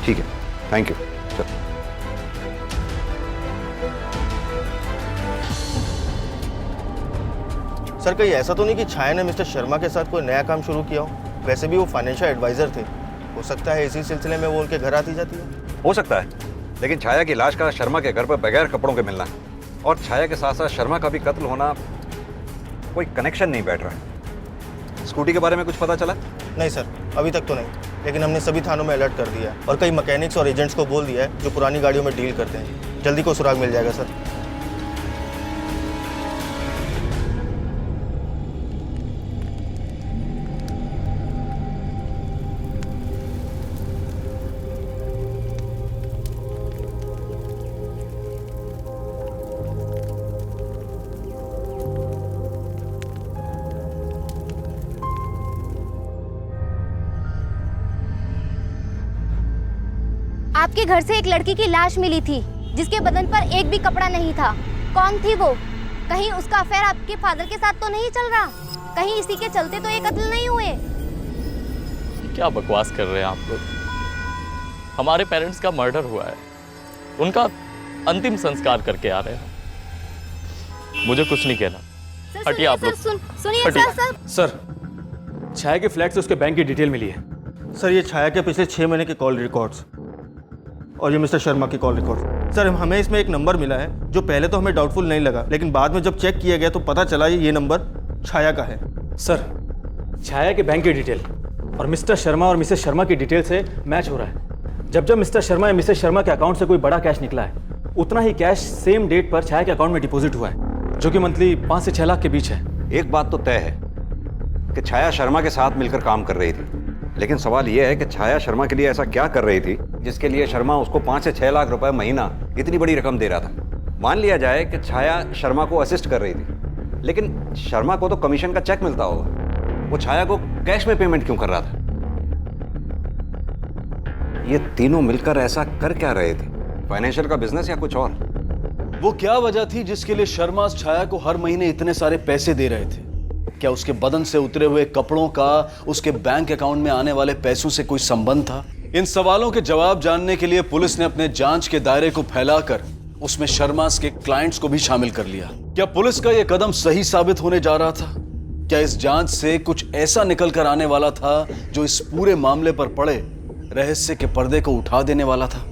Speaker 18: ठीक है, थैंक यू।
Speaker 22: सर कहीं ऐसा तो नहीं कि छाया ने मिस्टर शर्मा के साथ कोई नया काम शुरू किया हो? वैसे भी वो फाइनेंशियल एडवाइजर थे, हो सकता है इसी सिलसिले में वो उनके घर आती जाती है।
Speaker 18: हो सकता है, लेकिन छाया की लाश का शर्मा के घर पर बगैर कपड़ों के मिलना और छाया के साथ साथ शर्मा का भी कत्ल होना, कोई कनेक्शन नहीं बैठ रहा है। स्कूटी के बारे में कुछ पता चला?
Speaker 22: नहीं सर, अभी तक तो नहीं। लेकिन हमने सभी थानों में अलर्ट कर दिया है और कई मैकेनिक्स और एजेंट्स को बोल दिया है जो पुरानी गाड़ियों में डील करते हैं। जल्दी को सुराग मिल जाएगा सर।
Speaker 24: आपके घर से एक लड़की की लाश मिली थी जिसके बदन पर एक भी कपड़ा नहीं था। कौन थी वो? कहीं उसका अफेयर आपके फादर के साथ तो नहीं चल रहा? कहीं इसी के चलते तो ये कत्ल नहीं हुए?
Speaker 2: क्या बकवास कर रहे हैं आप लोग? हमारे पेरेंट्स का मर्डर हुआ है, उनका अंतिम संस्कार करके आ रहे हैं। मुझे कुछ नहीं कहना। हटिए आप लोग।
Speaker 24: सुनिए सर।
Speaker 20: सर, छाया के फ्लैट से उसके बैंक की डिटेल मिली है।
Speaker 22: सर ये छाया के पिछले 6 महीने के कॉल रिकॉर्ड्स और ये मिस्टर शर्मा की कॉल रिकॉर्ड। सर हमें इसमें एक नंबर मिला है जो पहले तो हमें डाउटफुल नहीं लगा, लेकिन बाद में जब चेक किया गया तो पता चला ये नंबर छाया का है।
Speaker 20: सर, छाया के बैंक की डिटेल और मिस्टर शर्मा और मिसेस शर्मा की डिटेल से मैच हो रहा है। जब मिस्टर शर्मा या मिसेस शर्मा के अकाउंट से कोई बड़ा कैश निकला है, उतना ही कैश सेम डेट पर छाया के अकाउंट में डिपॉजिट हुआ है, जो कि मंथली 5 से 6 लाख के बीच है।
Speaker 18: एक बात तो तय है कि छाया शर्मा के साथ मिलकर काम कर रही थी, लेकिन सवाल यह है कि छाया शर्मा के लिए ऐसा क्या कर रही थी जिसके लिए शर्मा उसको 5 से 6 लाख रुपए महीना इतनी बड़ी रकम दे रहा था। मान लिया जाए कि छाया शर्मा को असिस्ट कर रही थी, लेकिन शर्मा को तो कमीशन का चेक मिलता होगा, वो छाया को कैश में पेमेंट क्यों कर रहा था? ये तीनों मिलकर ऐसा कर क्या रहे थे? फाइनेंशियल का बिजनेस या कुछ और?
Speaker 1: वो क्या वजह थी जिसके लिए शर्मा छाया को हर महीने इतने सारे पैसे दे रहे थे? क्या उसके बदन से उतरे हुए कपड़ों का उसके बैंक अकाउंट में आने वाले पैसों से कोई संबंध था? इन सवालों के जवाब जानने के लिए पुलिस ने अपने जांच के दायरे को फैलाकर उसमें शर्मा के क्लाइंट्स को भी शामिल कर लिया। क्या पुलिस का यह कदम सही साबित होने जा रहा था? क्या इस जांच से कुछ ऐसा निकल कर आने वाला था जो इस पूरे मामले पर पड़े रहस्य के पर्दे को उठा देने वाला था?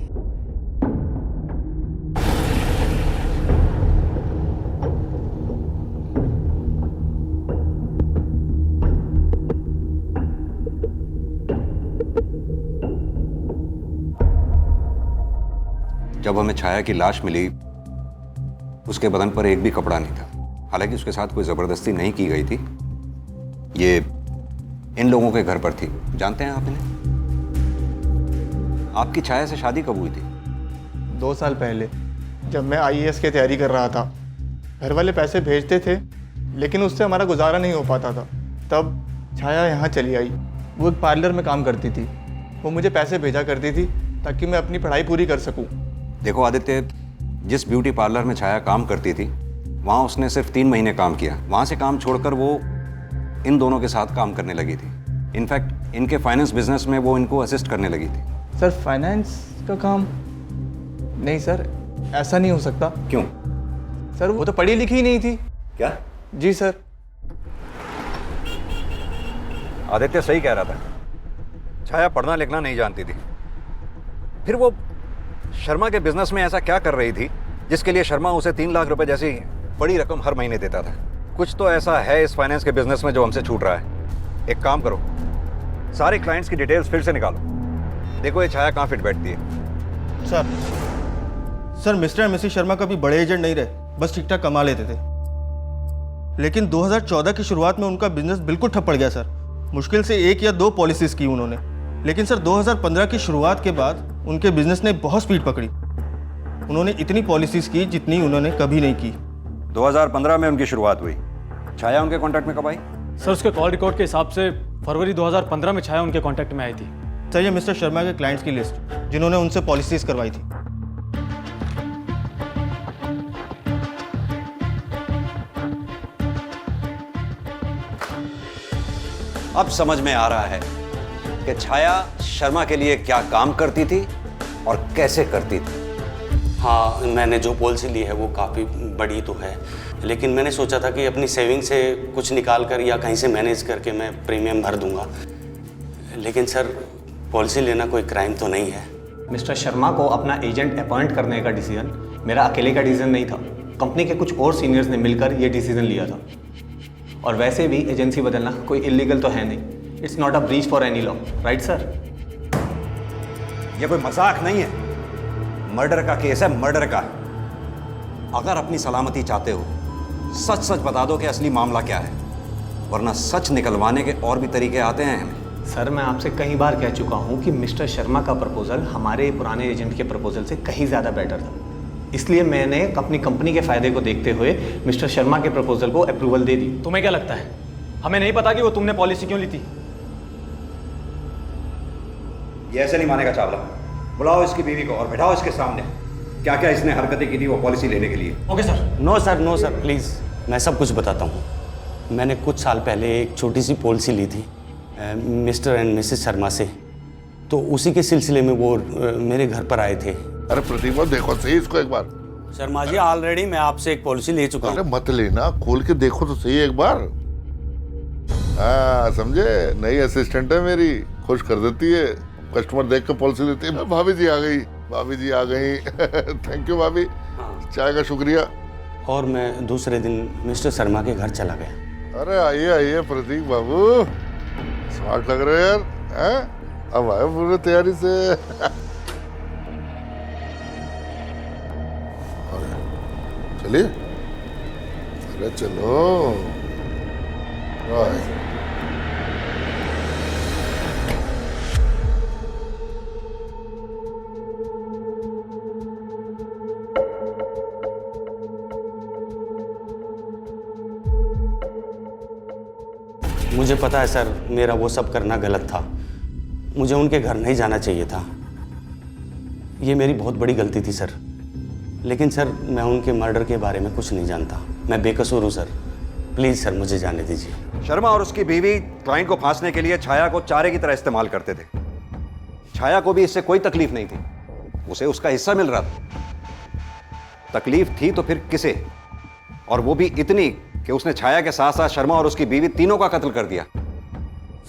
Speaker 18: जब हमें छाया की लाश मिली, उसके बदन पर एक भी कपड़ा नहीं था। हालांकि उसके साथ कोई जबरदस्ती नहीं की गई थी। ये इन लोगों के घर पर थी। जानते हैं आप इन्हें? आपकी छाया से शादी कब हुई थी?
Speaker 22: 2 साल पहले, जब मैं IAS की तैयारी कर रहा था। घर वाले पैसे भेजते थे, लेकिन उससे हमारा गुजारा नहीं हो पाता था। तब छाया यहाँ चली आई। वो एक पार्लर में काम करती थी। वो मुझे पैसे भेजा करती थी ताकि मैं अपनी पढ़ाई पूरी कर सकूं।
Speaker 18: देखो आदित्य, जिस ब्यूटी पार्लर में छाया काम करती थी, वहाँ उसने सिर्फ 3 महीने काम किया। वहाँ से काम छोड़कर वो इन दोनों के साथ काम करने लगी थी। इनफैक्ट इनके फाइनेंस बिजनेस में वो इनको असिस्ट करने लगी थी।
Speaker 22: सर फाइनेंस का काम? नहीं सर, ऐसा नहीं हो सकता।
Speaker 18: क्यों?
Speaker 22: सर वो तो पढ़ी लिखी ही नहीं थी।
Speaker 18: क्या?
Speaker 22: जी सर।
Speaker 18: आदित्य सही कह रहा था, छाया पढ़ना लिखना नहीं जानती थी। फिर वो शर्मा के बिजनेस में ऐसा क्या कर रही थी जिसके लिए शर्मा उसे 3 लाख रुपए जैसी बड़ी रकम हर महीने देता था? कुछ तो ऐसा है इस फाइनेंस के बिजनेस में जो हमसे छूट रहा है। एक काम करो, सारे क्लाइंट्स की डिटेल्स फिर से निकालो, देखो ये छाया कहाँ फिट बैठती है।
Speaker 22: सर मिस्टर और मिसेस शर्मा कभी बड़े एजेंट नहीं रहे, बस ठीक ठाक कमा लेते थे। लेकिन 2014 की शुरुआत में उनका बिजनेस बिल्कुल ठप पड़ गया सर। मुश्किल से 1 या 2 पॉलिसीज की उन्होंने। लेकिन सर 2015 की शुरुआत के बाद उनके बिजनेस ने बहुत स्पीड पकड़ी। उन्होंने इतनी पॉलिसीज की जितनी उन्होंने कभी नहीं की।
Speaker 18: 2015 में उनकी शुरुआत हुई। छाया उनके कॉन्टैक्ट में कब आई?
Speaker 20: सर उसके कॉल रिकॉर्ड के हिसाब से फरवरी 2015 में छाया उनके कॉन्टैक्ट में आई थी।
Speaker 22: सर ये मिस्टर शर्मा के क्लाइंट्स की लिस्ट जिन्होंने उनसे पॉलिसीज करवाई थी।
Speaker 18: अब समझ में आ रहा है कि छाया शर्मा के लिए क्या काम करती थी और कैसे करती थी।
Speaker 9: हाँ, मैंने जो पॉलिसी ली है वो काफ़ी बड़ी तो है, लेकिन मैंने सोचा था कि अपनी सेविंग से कुछ निकाल कर या कहीं से मैनेज करके मैं प्रीमियम भर दूंगा। लेकिन सर पॉलिसी लेना कोई क्राइम तो नहीं है।
Speaker 13: मिस्टर शर्मा को अपना एजेंट अपॉइंट करने का डिसीजन मेरा अकेले का डिसीजन नहीं था, कंपनी के कुछ और सीनियर्स ने मिलकर ये डिसीजन लिया था। और वैसे भी एजेंसी बदलना कोई इलीगल तो है नहीं। It's not a breach for any law, right sir?
Speaker 18: ये कोई मजाक नहीं है, मर्डर का केस है, मर्डर का। अगर अपनी सलामती चाहते हो, सच सच बता दो कि असली मामला क्या है, वरना सच निकलवाने के और भी तरीके आते हैं हमें।
Speaker 13: सर, मैं आपसे कई बार कह चुका हूँ कि मिस्टर शर्मा का प्रपोजल हमारे पुराने एजेंट के प्रपोजल से कहीं ज़्यादा बेटर था। इसलिए मैंने अपनी कंपनी के फ़ायदे को देखते हुए मिस्टर शर्मा के प्रपोजल को अप्रूवल दे दी।
Speaker 20: तुम्हें क्या लगता है हमें नहीं पता कि वो तुमने पॉलिसी क्यों ली थी?
Speaker 18: ये ऐसे नहीं मानेगा चावला। बुलाओ इसकी बीवी को और बैठाओ इसके सामने, क्या क्या इसने हरकतें की थी वो पॉलिसी लेने के लिए।
Speaker 20: Okay sir.
Speaker 4: No sir, please मैं सब कुछ बताता हूँ। मैंने कुछ साल पहले एक छोटी सी पॉलिसी ली थी मिस्टर एंड मिसेस शर्मा से, तो उसी के सिलसिले में वो मेरे घर पर आए थे।
Speaker 25: अरे प्रतिभा देखो सही इसको एक बार।
Speaker 4: शर्मा जी, ऑलरेडी मैं आपसे एक पॉलिसी ले चुका हूँ।
Speaker 25: अरे मत लेना, खोल के देखो तो सही एक बार। हाँ समझे, नई असिस्टेंट है मेरी, खुश कर देती है, कस्टमर देख के पॉलिसी देती है। भाभी जी आ गई, भाभी जी आ गई। थैंक यू भाभी, चाय का शुक्रिया।
Speaker 4: और मैं दूसरे दिन मिस्टर शर्मा के घर चला गया।
Speaker 25: अरे आइए आइए प्रतीक बाबू, स्मार्ट लग रहे हो यार, हैं? अब आए पूरी तैयारी से। चलिए, अरे चलो।
Speaker 4: मुझे पता है सर, मेरा वो सब करना गलत था। मुझे उनके घर नहीं जाना चाहिए था। ये मेरी बहुत बड़ी गलती थी सर। लेकिन सर, मैं उनके मर्डर के बारे में कुछ नहीं जानता। मैं बेकसूर हूँ सर। प्लीज़ सर, मुझे जाने दीजिए।
Speaker 18: शर्मा और उसकी बीवी क्लाइंट को फांसने के लिए छाया को चारे की तरह इस्तेमाल करते थे। छाया को भी इससे कोई तकलीफ नहीं थी, उसे उसका हिस्सा मिल रहा था। तकलीफ थी तो फिर किसे, और वो भी इतनी कि उसने छाया के साथ साथ शर्मा और उसकी बीवी तीनों का कत्ल कर दिया।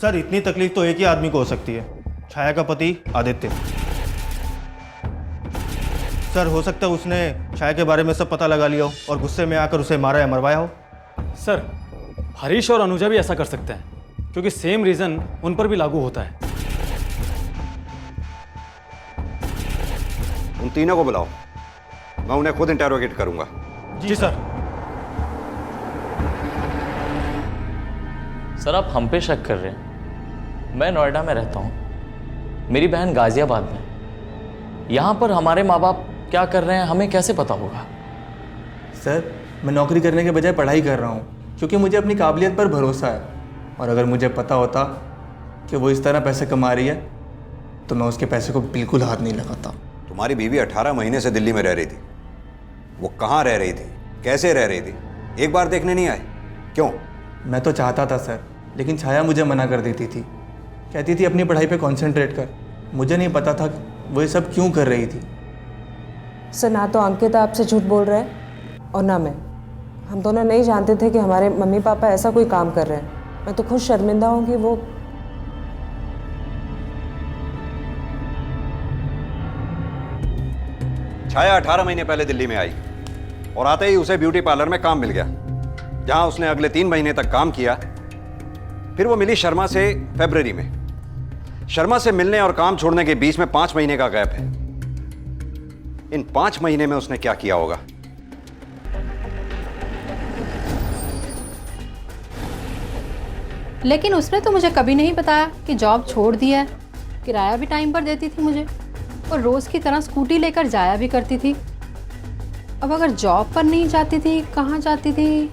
Speaker 22: सर, इतनी तकलीफ तो एक ही आदमी को हो सकती है, छाया का पति आदित्य। सर, हो सकता है उसने छाया के बारे में सब पता लगा लिया हो और गुस्से में आकर उसे मारा या मरवाया हो।
Speaker 20: सर, हरीश और अनुजा भी ऐसा कर सकते हैं, क्योंकि सेम रीजन उन पर भी लागू होता है।
Speaker 18: उन तीनों को बुलाओ, मैं उन्हें खुद इंटेरोगेट करूंगा।
Speaker 20: जी सर।
Speaker 2: सर, आप हम पे शक कर रहे हैं। मैं नोएडा में रहता हूँ, मेरी बहन गाजियाबाद में। यहाँ पर हमारे माँ बाप क्या कर रहे हैं हमें कैसे पता होगा?
Speaker 14: सर, मैं नौकरी करने के बजाय पढ़ाई कर रहा हूँ, क्योंकि मुझे अपनी काबिलियत पर भरोसा है। और अगर मुझे पता होता कि वो इस तरह पैसे कमा रही है तो मैं उसके पैसे को बिल्कुल हाथ नहीं लगाता।
Speaker 18: तुम्हारी बीवी 18 महीने से दिल्ली में रह रही थी। वो कहाँ रह रही थी, कैसे रह रही थी, एक बार देखने नहीं आए? क्यों?
Speaker 14: मैं तो चाहता था सर, लेकिन छाया मुझे मना कर देती थी। कहती थी अपनी पढ़ाई पे कंसंट्रेट कर। मुझे नहीं पता था वो ये सब क्यों कर रही थी।
Speaker 23: सर, ना तो अंकित आपसे झूठ बोल रहा है और ना मैं। हम दोनों नहीं जानते थे कि हमारे मम्मी पापा ऐसा कोई काम कर रहे हैं। मैं तो खुद शर्मिंदा हूँ कि वो
Speaker 18: छाया 18 महीने पहले दिल्ली में आई और आते ही उसे ब्यूटी पार्लर में काम मिल गया, जहां उसने अगले 3 महीने तक काम किया। फिर वो मिली शर्मा से फरवरी में। शर्मा से मिलने और काम छोड़ने के बीच में 5 महीने का गैप है। इन 5 महीने में उसने क्या किया होगा?
Speaker 3: लेकिन उसने तो मुझे कभी नहीं बताया कि जॉब छोड़ दिया है। किराया भी टाइम पर देती थी मुझे और रोज़ की तरह स्कूटी लेकर जाया भी करती थी। अब अगर जॉब पर नहीं जाती थी, कहाँ जाती थी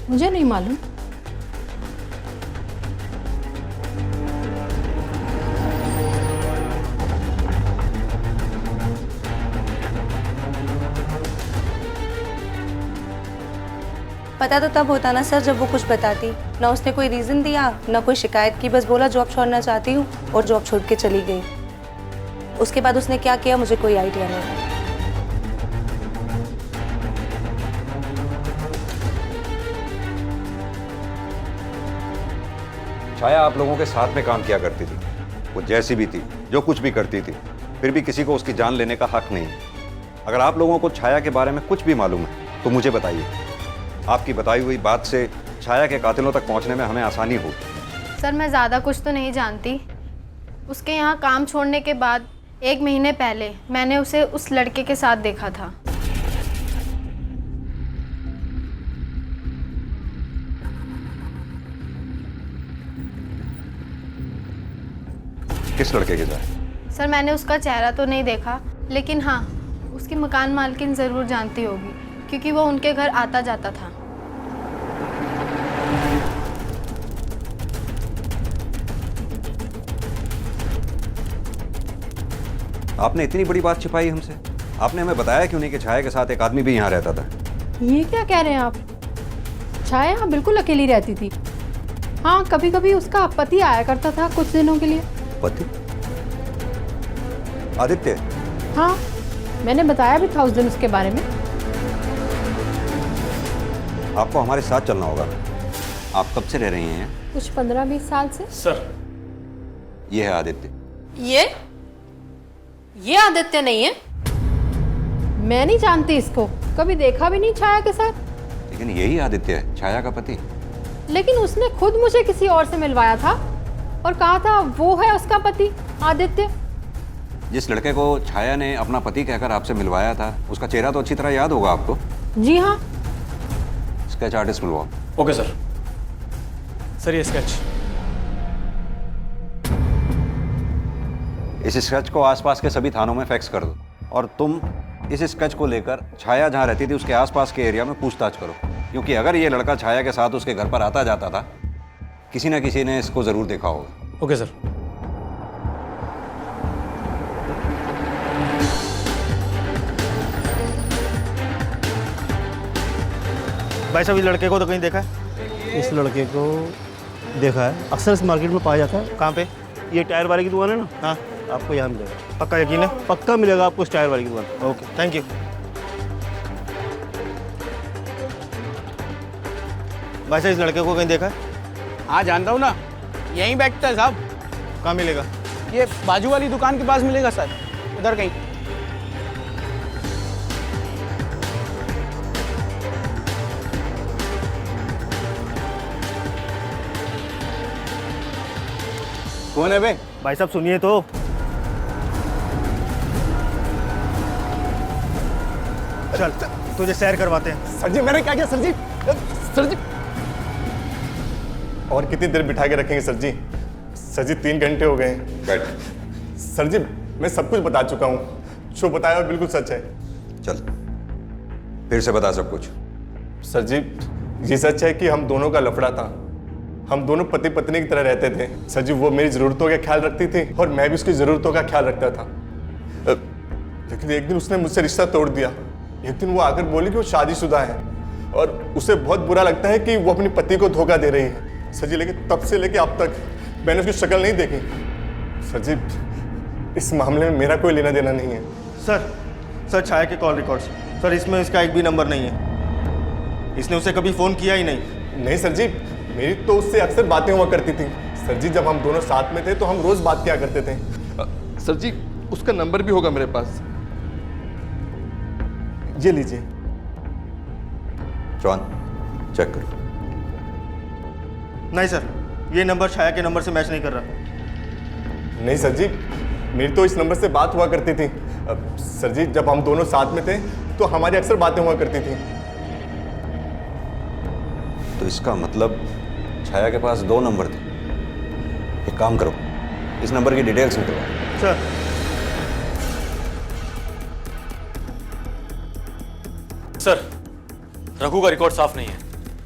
Speaker 3: मुझे नहीं मालूम।
Speaker 7: पता तो तब होता ना सर जब वो कुछ बताती। ना उसने कोई रीज़न दिया, ना कोई शिकायत की, बस बोला जॉब छोड़ना चाहती हूँ और जॉब छोड़ के चली गई। उसके बाद उसने क्या किया मुझे कोई आइडिया नहीं।
Speaker 18: छाया आप लोगों के साथ में काम किया करती थी। वो जैसी भी थी, जो कुछ भी करती थी, फिर भी किसी को उसकी जान लेने का हक नहीं। अगर आप लोगों को छाया के बारे में कुछ भी मालूम है तो मुझे बताइए। आपकी बताई हुई बात से छाया के कातिलों तक पहुंचने में हमें आसानी होगी।
Speaker 3: सर, मैं ज़्यादा कुछ तो नहीं जानती। उसके यहाँ काम छोड़ने के बाद
Speaker 10: 1 महीने पहले मैंने उसे उस लड़के के साथ देखा था।
Speaker 18: किस लड़के के साथ?
Speaker 10: सर मैंने उसका चेहरा तो नहीं देखा, लेकिन हाँ उसकी मकान मालकिन ज़रूर जानती होगी क्योंकि वो उनके घर आता जाता था।
Speaker 18: आपने इतनी बड़ी बात छिपाई हमसे? आपने हमें बताया क्यों नहीं कि छाया के साथ एक आदमी भी यहाँ रहता था?
Speaker 3: ये क्या कह रहे हैं आप? छाया यहाँ बिल्कुल अकेली रहती थी। हाँ, कभी कभी उसका पति आया करता था कुछ दिनों के लिए।
Speaker 18: पति? आदित्य?
Speaker 3: हाँ, मैंने बताया भी था उस दिन उसके बारे में।
Speaker 18: आपको हमारे साथ चलना होगा। आप कब से रह रही हैं?
Speaker 3: कुछ 15-20 साल से।
Speaker 20: सर,
Speaker 18: ये है आदित्य।
Speaker 3: ये आदित्य नहीं है। मैं नहीं जानती इसको, कभी देखा भी नहीं छाया के साथ।
Speaker 18: लेकिन यही आदित्य है, छाया का पति।
Speaker 3: लेकिन उसने खुद मुझे किसी और से मिलवाया था और कहा था वो है उसका पति आदित्य।
Speaker 18: जिस लड़के को छाया ने अपना पति कहकर आपसे मिलवाया था, उसका चेहरा तो अच्छी तरह याद होगा आपको।
Speaker 3: जी हाँ।
Speaker 18: स्केच आर्टिस्ट मिलवाओ।
Speaker 20: Okay sir. सर ये स्केच।
Speaker 18: इस स्केच को आसपास के सभी थानों में फैक्स कर दो और तुम इस स्केच को लेकर छाया जहाँ रहती थी उसके आसपास के एरिया में पूछताछ करो, क्योंकि अगर ये लड़का छाया के साथ उसके घर पर आता जाता था, किसी न किसी ने इसको जरूर देखा होगा।
Speaker 20: Okay sir.
Speaker 22: भाई साहब, इस लड़के को तो कहीं देखा है? इस लड़के को देखा है, अक्सर इस मार्केट में पाया जाता है। कहाँ पे? ये टायर वाले की दुकान है ना? हाँ, आपको यहाँ मिलेगा। पक्का यकीन है? पक्का मिलेगा आपको इस टायर वाले की दुकान। Okay, thank you. भाई साहब, इस लड़के को कहीं देखा है?
Speaker 12: हाँ जानता हूँ ना, यहीं बैठता है साहब।
Speaker 22: कहाँ मिलेगा?
Speaker 12: ये बाजू वाली दुकान के पास मिलेगा सर, उधर कहीं।
Speaker 22: कौन है बे? भाई साहब सुनिए तो। चल तुझे सैर करवाते हैं।
Speaker 12: सर जी मैंने क्या किया? सर जी, सर जी।
Speaker 15: और कितनी देर बिठा के रखेंगे सर जी? सर जी 3 घंटे हो गए हैं।
Speaker 18: बैठ।
Speaker 15: सर जी मैं सब कुछ बता चुका हूँ, जो बताया वो बिल्कुल सच है।
Speaker 18: चल फिर से बता सब कुछ।
Speaker 15: सर जी ये सच है कि हम दोनों का लफड़ा था। हम दोनों पति पत्नी की तरह रहते थे। सर जी वो मेरी ज़रूरतों का ख्याल रखती थी और मैं भी उसकी ज़रूरतों का ख्याल रखता था। लेकिन एक दिन उसने मुझसे रिश्ता तोड़ दिया। एक दिन वो आकर बोली कि वो शादीशुदा है और उसे बहुत बुरा लगता है कि वो अपने पति को धोखा दे रही है। सर जी लेकिन तब से लेके अब तक मैंने उसकी शक्ल नहीं देखी। सर जी इस मामले में मेरा कोई लेना देना नहीं है।
Speaker 22: सर छाया के कॉल रिकॉर्ड्स। सर इसमें इसका एक भी नंबर नहीं है। इसने उसे कभी फ़ोन किया ही नहीं।
Speaker 15: नहीं सर जी, मेरी तो उससे अक्सर बातें हुआ करती थी। सर जी जब हम दोनों साथ में थे तो हम रोज बात किया करते थे। सर जी उसका नंबर भी होगा मेरे पास, ये लीजिए।
Speaker 18: जॉन चेक करो।
Speaker 22: नहीं सर, ये नंबर छाया के नंबर से मैच नहीं कर रहा।
Speaker 15: नहीं सर जी, मेरी तो इस नंबर से बात हुआ करती थी। सर जी जब हम दोनों साथ में थे तो हमारी अक्सर बातें हुआ करती थी।
Speaker 18: तो इसका मतलब छाया के पास 2 नंबर थे। एक काम करो, इस नंबर की डिटेल्स निकलवाओ।
Speaker 22: सर
Speaker 20: सर रघु का रिकॉर्ड साफ नहीं है।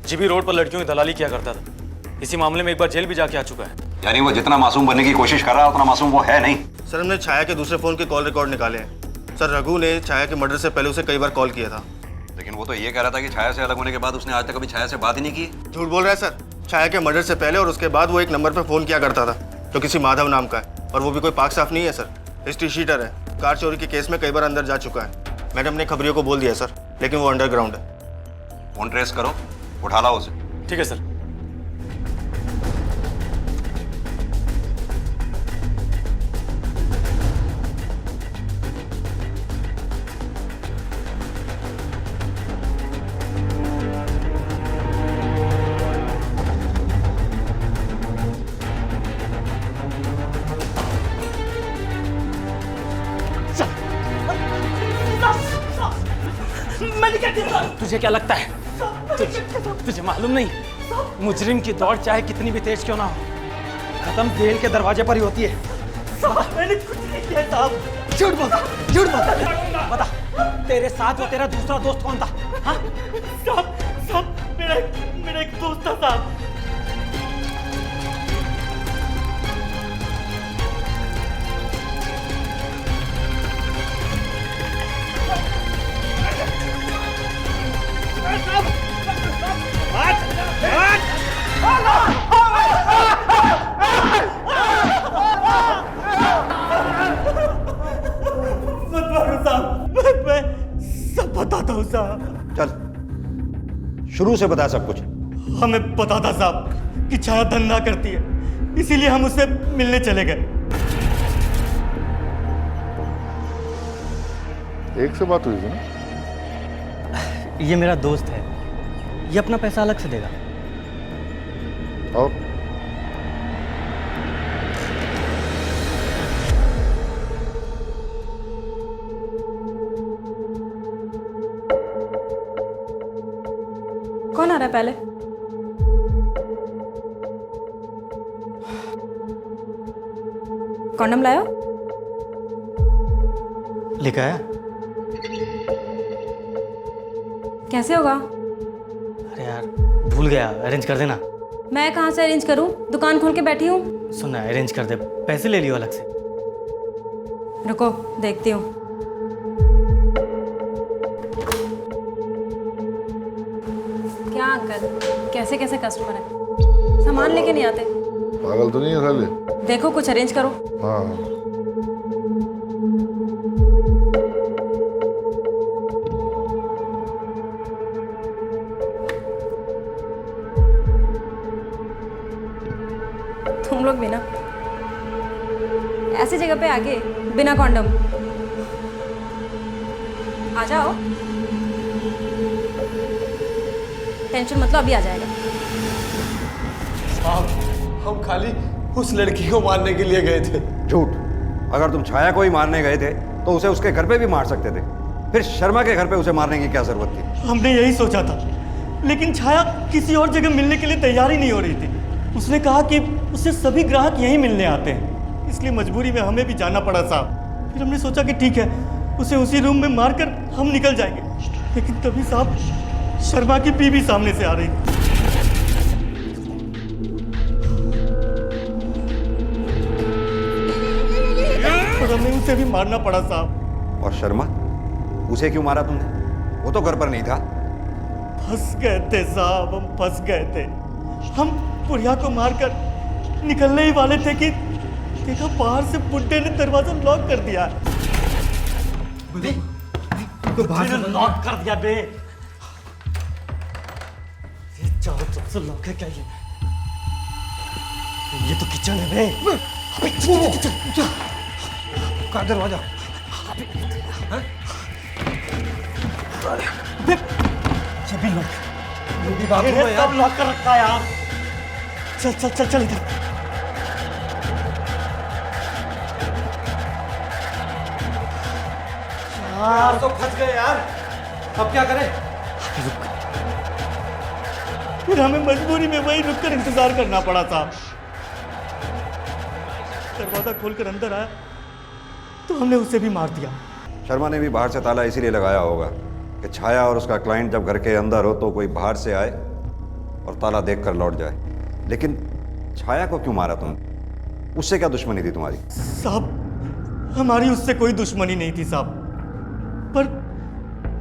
Speaker 20: जीबी रोड पर लड़कियों की दलाली किया करता था। इसी मामले में एक बार जेल भी जाके आ चुका है।
Speaker 18: यानी वो जितना मासूम बनने की कोशिश कर रहा है उतना मासूम वो है नहीं।
Speaker 22: सर हमने छाया के दूसरे फ़ोन के कॉल रिकॉर्ड निकाले हैं। सर रघु ने छाया के मर्डर से पहले उसे कई बार कॉल किया था।
Speaker 18: लेकिन वो तो ये कह रहा था कि छाया से अलग होने के बाद उसने आज तक कभी छाया से बात ही नहीं की।
Speaker 22: झूठ बोल रहा है सर। छाया के मर्डर से पहले और उसके बाद वो एक नंबर पर फ़ोन किया करता था जो किसी माधव नाम का है, और वो भी कोई पाक साफ नहीं है सर। हिस्ट्री शीटर है। कार चोरी के केस में कई बार अंदर जा चुका है। मैंने अपने खबरियों को बोल दिया सर, लेकिन वो अंडरग्राउंड है।
Speaker 18: फोन ट्रेस करो, उठा लाओ उसे।
Speaker 20: ठीक है सर। तुझे क्या लगता है तुझे मालूम नहीं, मुजरिम की दौड़ चाहे कितनी भी तेज क्यों ना हो, खत्म जेल के दरवाजे पर ही होती है। मैंने कुछ नहीं किया साहब। झूठ बोलता बता, तेरे साथ वो तेरा दूसरा दोस्त कौन था? हाँ साहब मेरा एक दोस्त था साहब। मैं सब बताता हूँ साहब।
Speaker 18: चल शुरू से बता सब कुछ।
Speaker 20: हमें पता था साहब कि छाया धंधा करती है, इसीलिए हम उससे मिलने चले गए।
Speaker 25: एक से बात हुई थी ना?
Speaker 20: ये मेरा दोस्त है, ये अपना पैसा अलग से देगा।
Speaker 25: और
Speaker 23: कौन आ रहा है पहले? कॉन्डम लाया?
Speaker 20: लेकर आया।
Speaker 23: कैसे होगा?
Speaker 20: अरे यार भूल गया, अरेंज कर देना।
Speaker 23: मैं कहाँ से अरेंज करूँ? दुकान खोल के बैठी हूँ।
Speaker 20: सुनना, अरेंज कर दे, पैसे ले लियो अलग से।
Speaker 23: रुको देखती हूँ। क्या अंकल, कैसे कैसे कस्टमर है, सामान लेके नहीं आते।
Speaker 25: पागल तो नहीं है साले?
Speaker 23: देखो कुछ अरेंज करो।
Speaker 25: हाँ
Speaker 23: तुम लोग भी ना ऐसी जगह पे आके बिना कॉन्डम। आ जाओ, टेंशन मत लो, अभी आ जाएगा।
Speaker 14: साहब हम खाली उस लड़की को मारने के लिए गए थे।
Speaker 18: झूठ। अगर तुम छाया को ही मारने गए थे तो उसे उसके घर पे भी मार सकते थे, फिर शर्मा के घर पे उसे मारने की क्या जरूरत थी?
Speaker 20: हमने यही सोचा था, लेकिन छाया किसी और जगह मिलने के लिए तैयार ही नहीं हो रही थी। उसने कहा कि उससे सभी ग्राहक यहीं मिलने आते हैं, इसलिए मजबूरी में हमें भी जाना पड़ा साहब। फिर हमने सोचा कि ठीक है, उसे उसी रूम में मारकर हम निकल जाएंगे, लेकिन तभी साहब शर्मा की बीवी सामने से आ रही। और हमें उसे भी मारना पड़ा साहब।
Speaker 18: और शर्मा, उसे क्यों मारा तुमने? वो तो घर पर नहीं था।
Speaker 20: फंस गए थे साहब, हम फंस गए थे। हम बुढ़िया को मारकर निकलने ही वाले थे कि देखा बाहर से बुड्ढे ने दरवाजा लॉक कर दिया। लॉक कर दिया बे। ये चारों तरफ से लॉक है क्या? ये तो किचन है बे।
Speaker 14: का दरवाजा?
Speaker 20: ये भी लॉक, ये भी सब लॉक कर रखा है यार। चल चल चल चल इधर।
Speaker 14: यार तो फंस गए यार, अब क्या करें?
Speaker 20: फिर हमें मजबूरी में वहीं रुककर इंतजार करना पड़ा था। दरवाजा खोलकर अंदर आया तो हमने उसे भी मार दिया।
Speaker 18: शर्मा ने भी बाहर से ताला इसीलिए लगाया होगा कि छाया और उसका क्लाइंट जब घर के अंदर हो तो कोई बाहर से आए और ताला देखकर लौट जाए। लेकिन छाया को क्यों मारा तुमने? उससे क्या दुश्मनी थी तुम्हारी?
Speaker 20: साहब हमारी उससे कोई दुश्मनी नहीं थी साहब, पर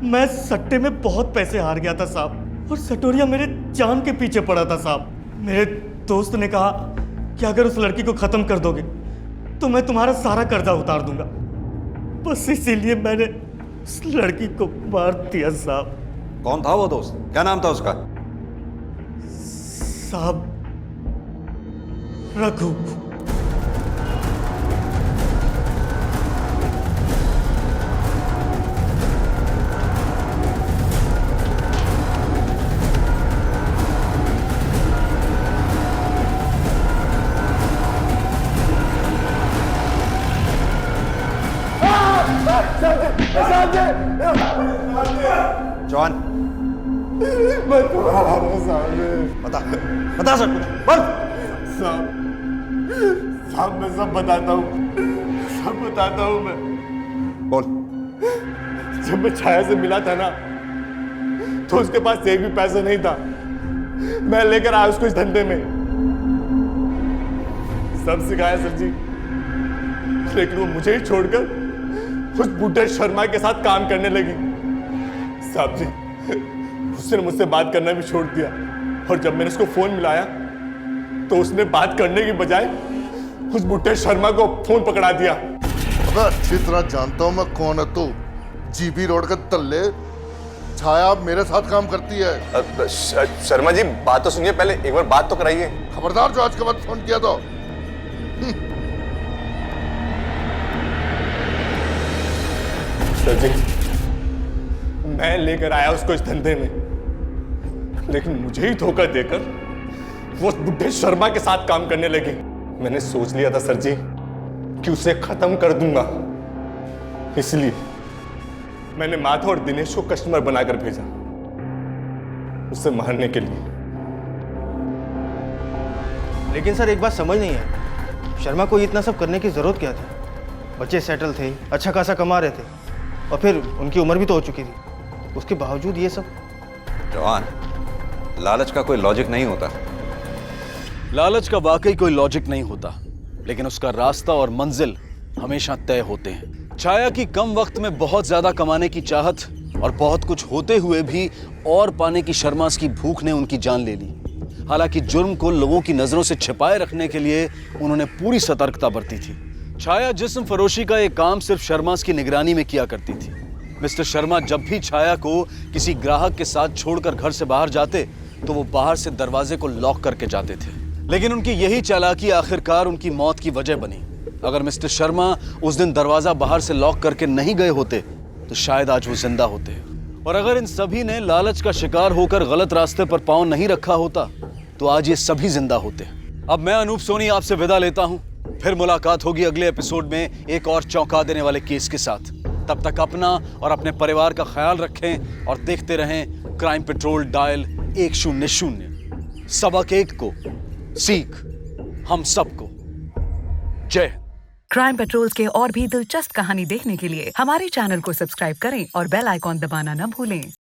Speaker 20: मैं सट्टे में बहुत पैसे हार गया था साहब, और सटोरिया मेरे जान के पीछे पड़ा था साहब। मेरे दोस्त ने कहा कि अगर उस लड़की को खत्म कर दोगे तो मैं तुम्हारा सारा कर्जा उतार दूंगा। बस इसीलिए मैंने उस लड़की को मार दिया साहब।
Speaker 18: कौन था वो दोस्त? क्या नाम था उसका?
Speaker 20: साहब रघु।
Speaker 18: जॉन
Speaker 15: मैं तुम्हारे सामने
Speaker 18: बता सब कुछ बोल।
Speaker 15: साहब मैं सब बताता हूँ मैं।
Speaker 18: बोल।
Speaker 15: जब मैं छाया से मिला था ना तो उसके पास एक भी पैसा नहीं था। मैं लेकर आया उसको इस धंधे में, सब सिखाया सर जी, लेकिन वो मुझे ही छोड़कर उस बुढ़े शर्मा के साथ काम करने लगी। साहब जी उसने मुझसे बात करना भी छोड़ दिया, और जब मैंने उसको फोन मिलाया तो उसने बात करने की बजाय उस बुढ़े शर्मा को फोन पकड़ा दिया।
Speaker 25: अबे अच्छी तरह जानता हूँ मैं कौन है तू। जीबी रोड के तल्ले छाया मेरे साथ काम करती है।
Speaker 15: शर्मा जी बात तो सुनिए, पहले एक बार बात तो कराइए।
Speaker 25: खबरदार जो आज के बाद फोन किया तो।
Speaker 15: सर जी मैं लेकर आया उसको इस धंधे में, लेकिन मुझे ही धोखा देकर वो उस बुढ़े शर्मा के साथ काम करने लगी। मैंने सोच लिया था सर जी कि उसे खत्म कर दूंगा, इसलिए मैंने माथा और दिनेश को कस्टमर बनाकर भेजा उसे मारने के लिए।
Speaker 22: लेकिन सर एक बात समझ नहीं है, शर्मा को इतना सब करने की जरूरत क्या थी? बच्चे सेटल थे, अच्छा खासा कमा रहे थे, और फिर उनकी उम्र भी तो हो चुकी थी, उसके बावजूद ये सब।
Speaker 18: जॉन, लालच का कोई लॉजिक नहीं होता।
Speaker 1: लालच का वाकई कोई लॉजिक नहीं होता, लेकिन उसका रास्ता और मंजिल हमेशा तय होते हैं। छाया की कम वक्त में बहुत ज्यादा कमाने की चाहत और बहुत कुछ होते हुए भी और पाने की शर्मास की भूख ने उनकी जान ले ली। हालांकि जुर्म को लोगों की नजरों से छिपाए रखने के लिए उन्होंने पूरी सतर्कता बरती थी। छाया जिस्म फरोशी का एक काम सिर्फ शर्मास की निगरानी में किया करती थी। मिस्टर शर्मा जब भी छाया को किसी ग्राहक के साथ छोड़कर घर से बाहर जाते तो वो बाहर से दरवाजे को लॉक करके जाते थे, लेकिन उनकी यही चालाकी आखिरकार उनकी मौत की वजह बनी। अगर मिस्टर शर्मा उस दिन दरवाजा बाहर से लॉक करके नहीं गए होते तो शायद आज वो जिंदा होते, और अगर इन सभी ने लालच का शिकार होकर गलत रास्ते पर पांव नहीं रखा होता तो आज ये सभी जिंदा होते। अब मैं अनूप सोनी आपसे विदा लेता हूं, फिर मुलाकात होगी अगले एपिसोड में एक और चौंका देने वाले केस के साथ। तब तक अपना और अपने परिवार का ख्याल रखें और देखते रहें क्राइम पेट्रोल डायल 100। सबक एक को सीख हम सबको। जय हिंद।
Speaker 5: क्राइम पेट्रोल के और भी दिलचस्प कहानी देखने के लिए हमारे चैनल को सब्सक्राइब करें और बेल आइकॉन दबाना न भूलें।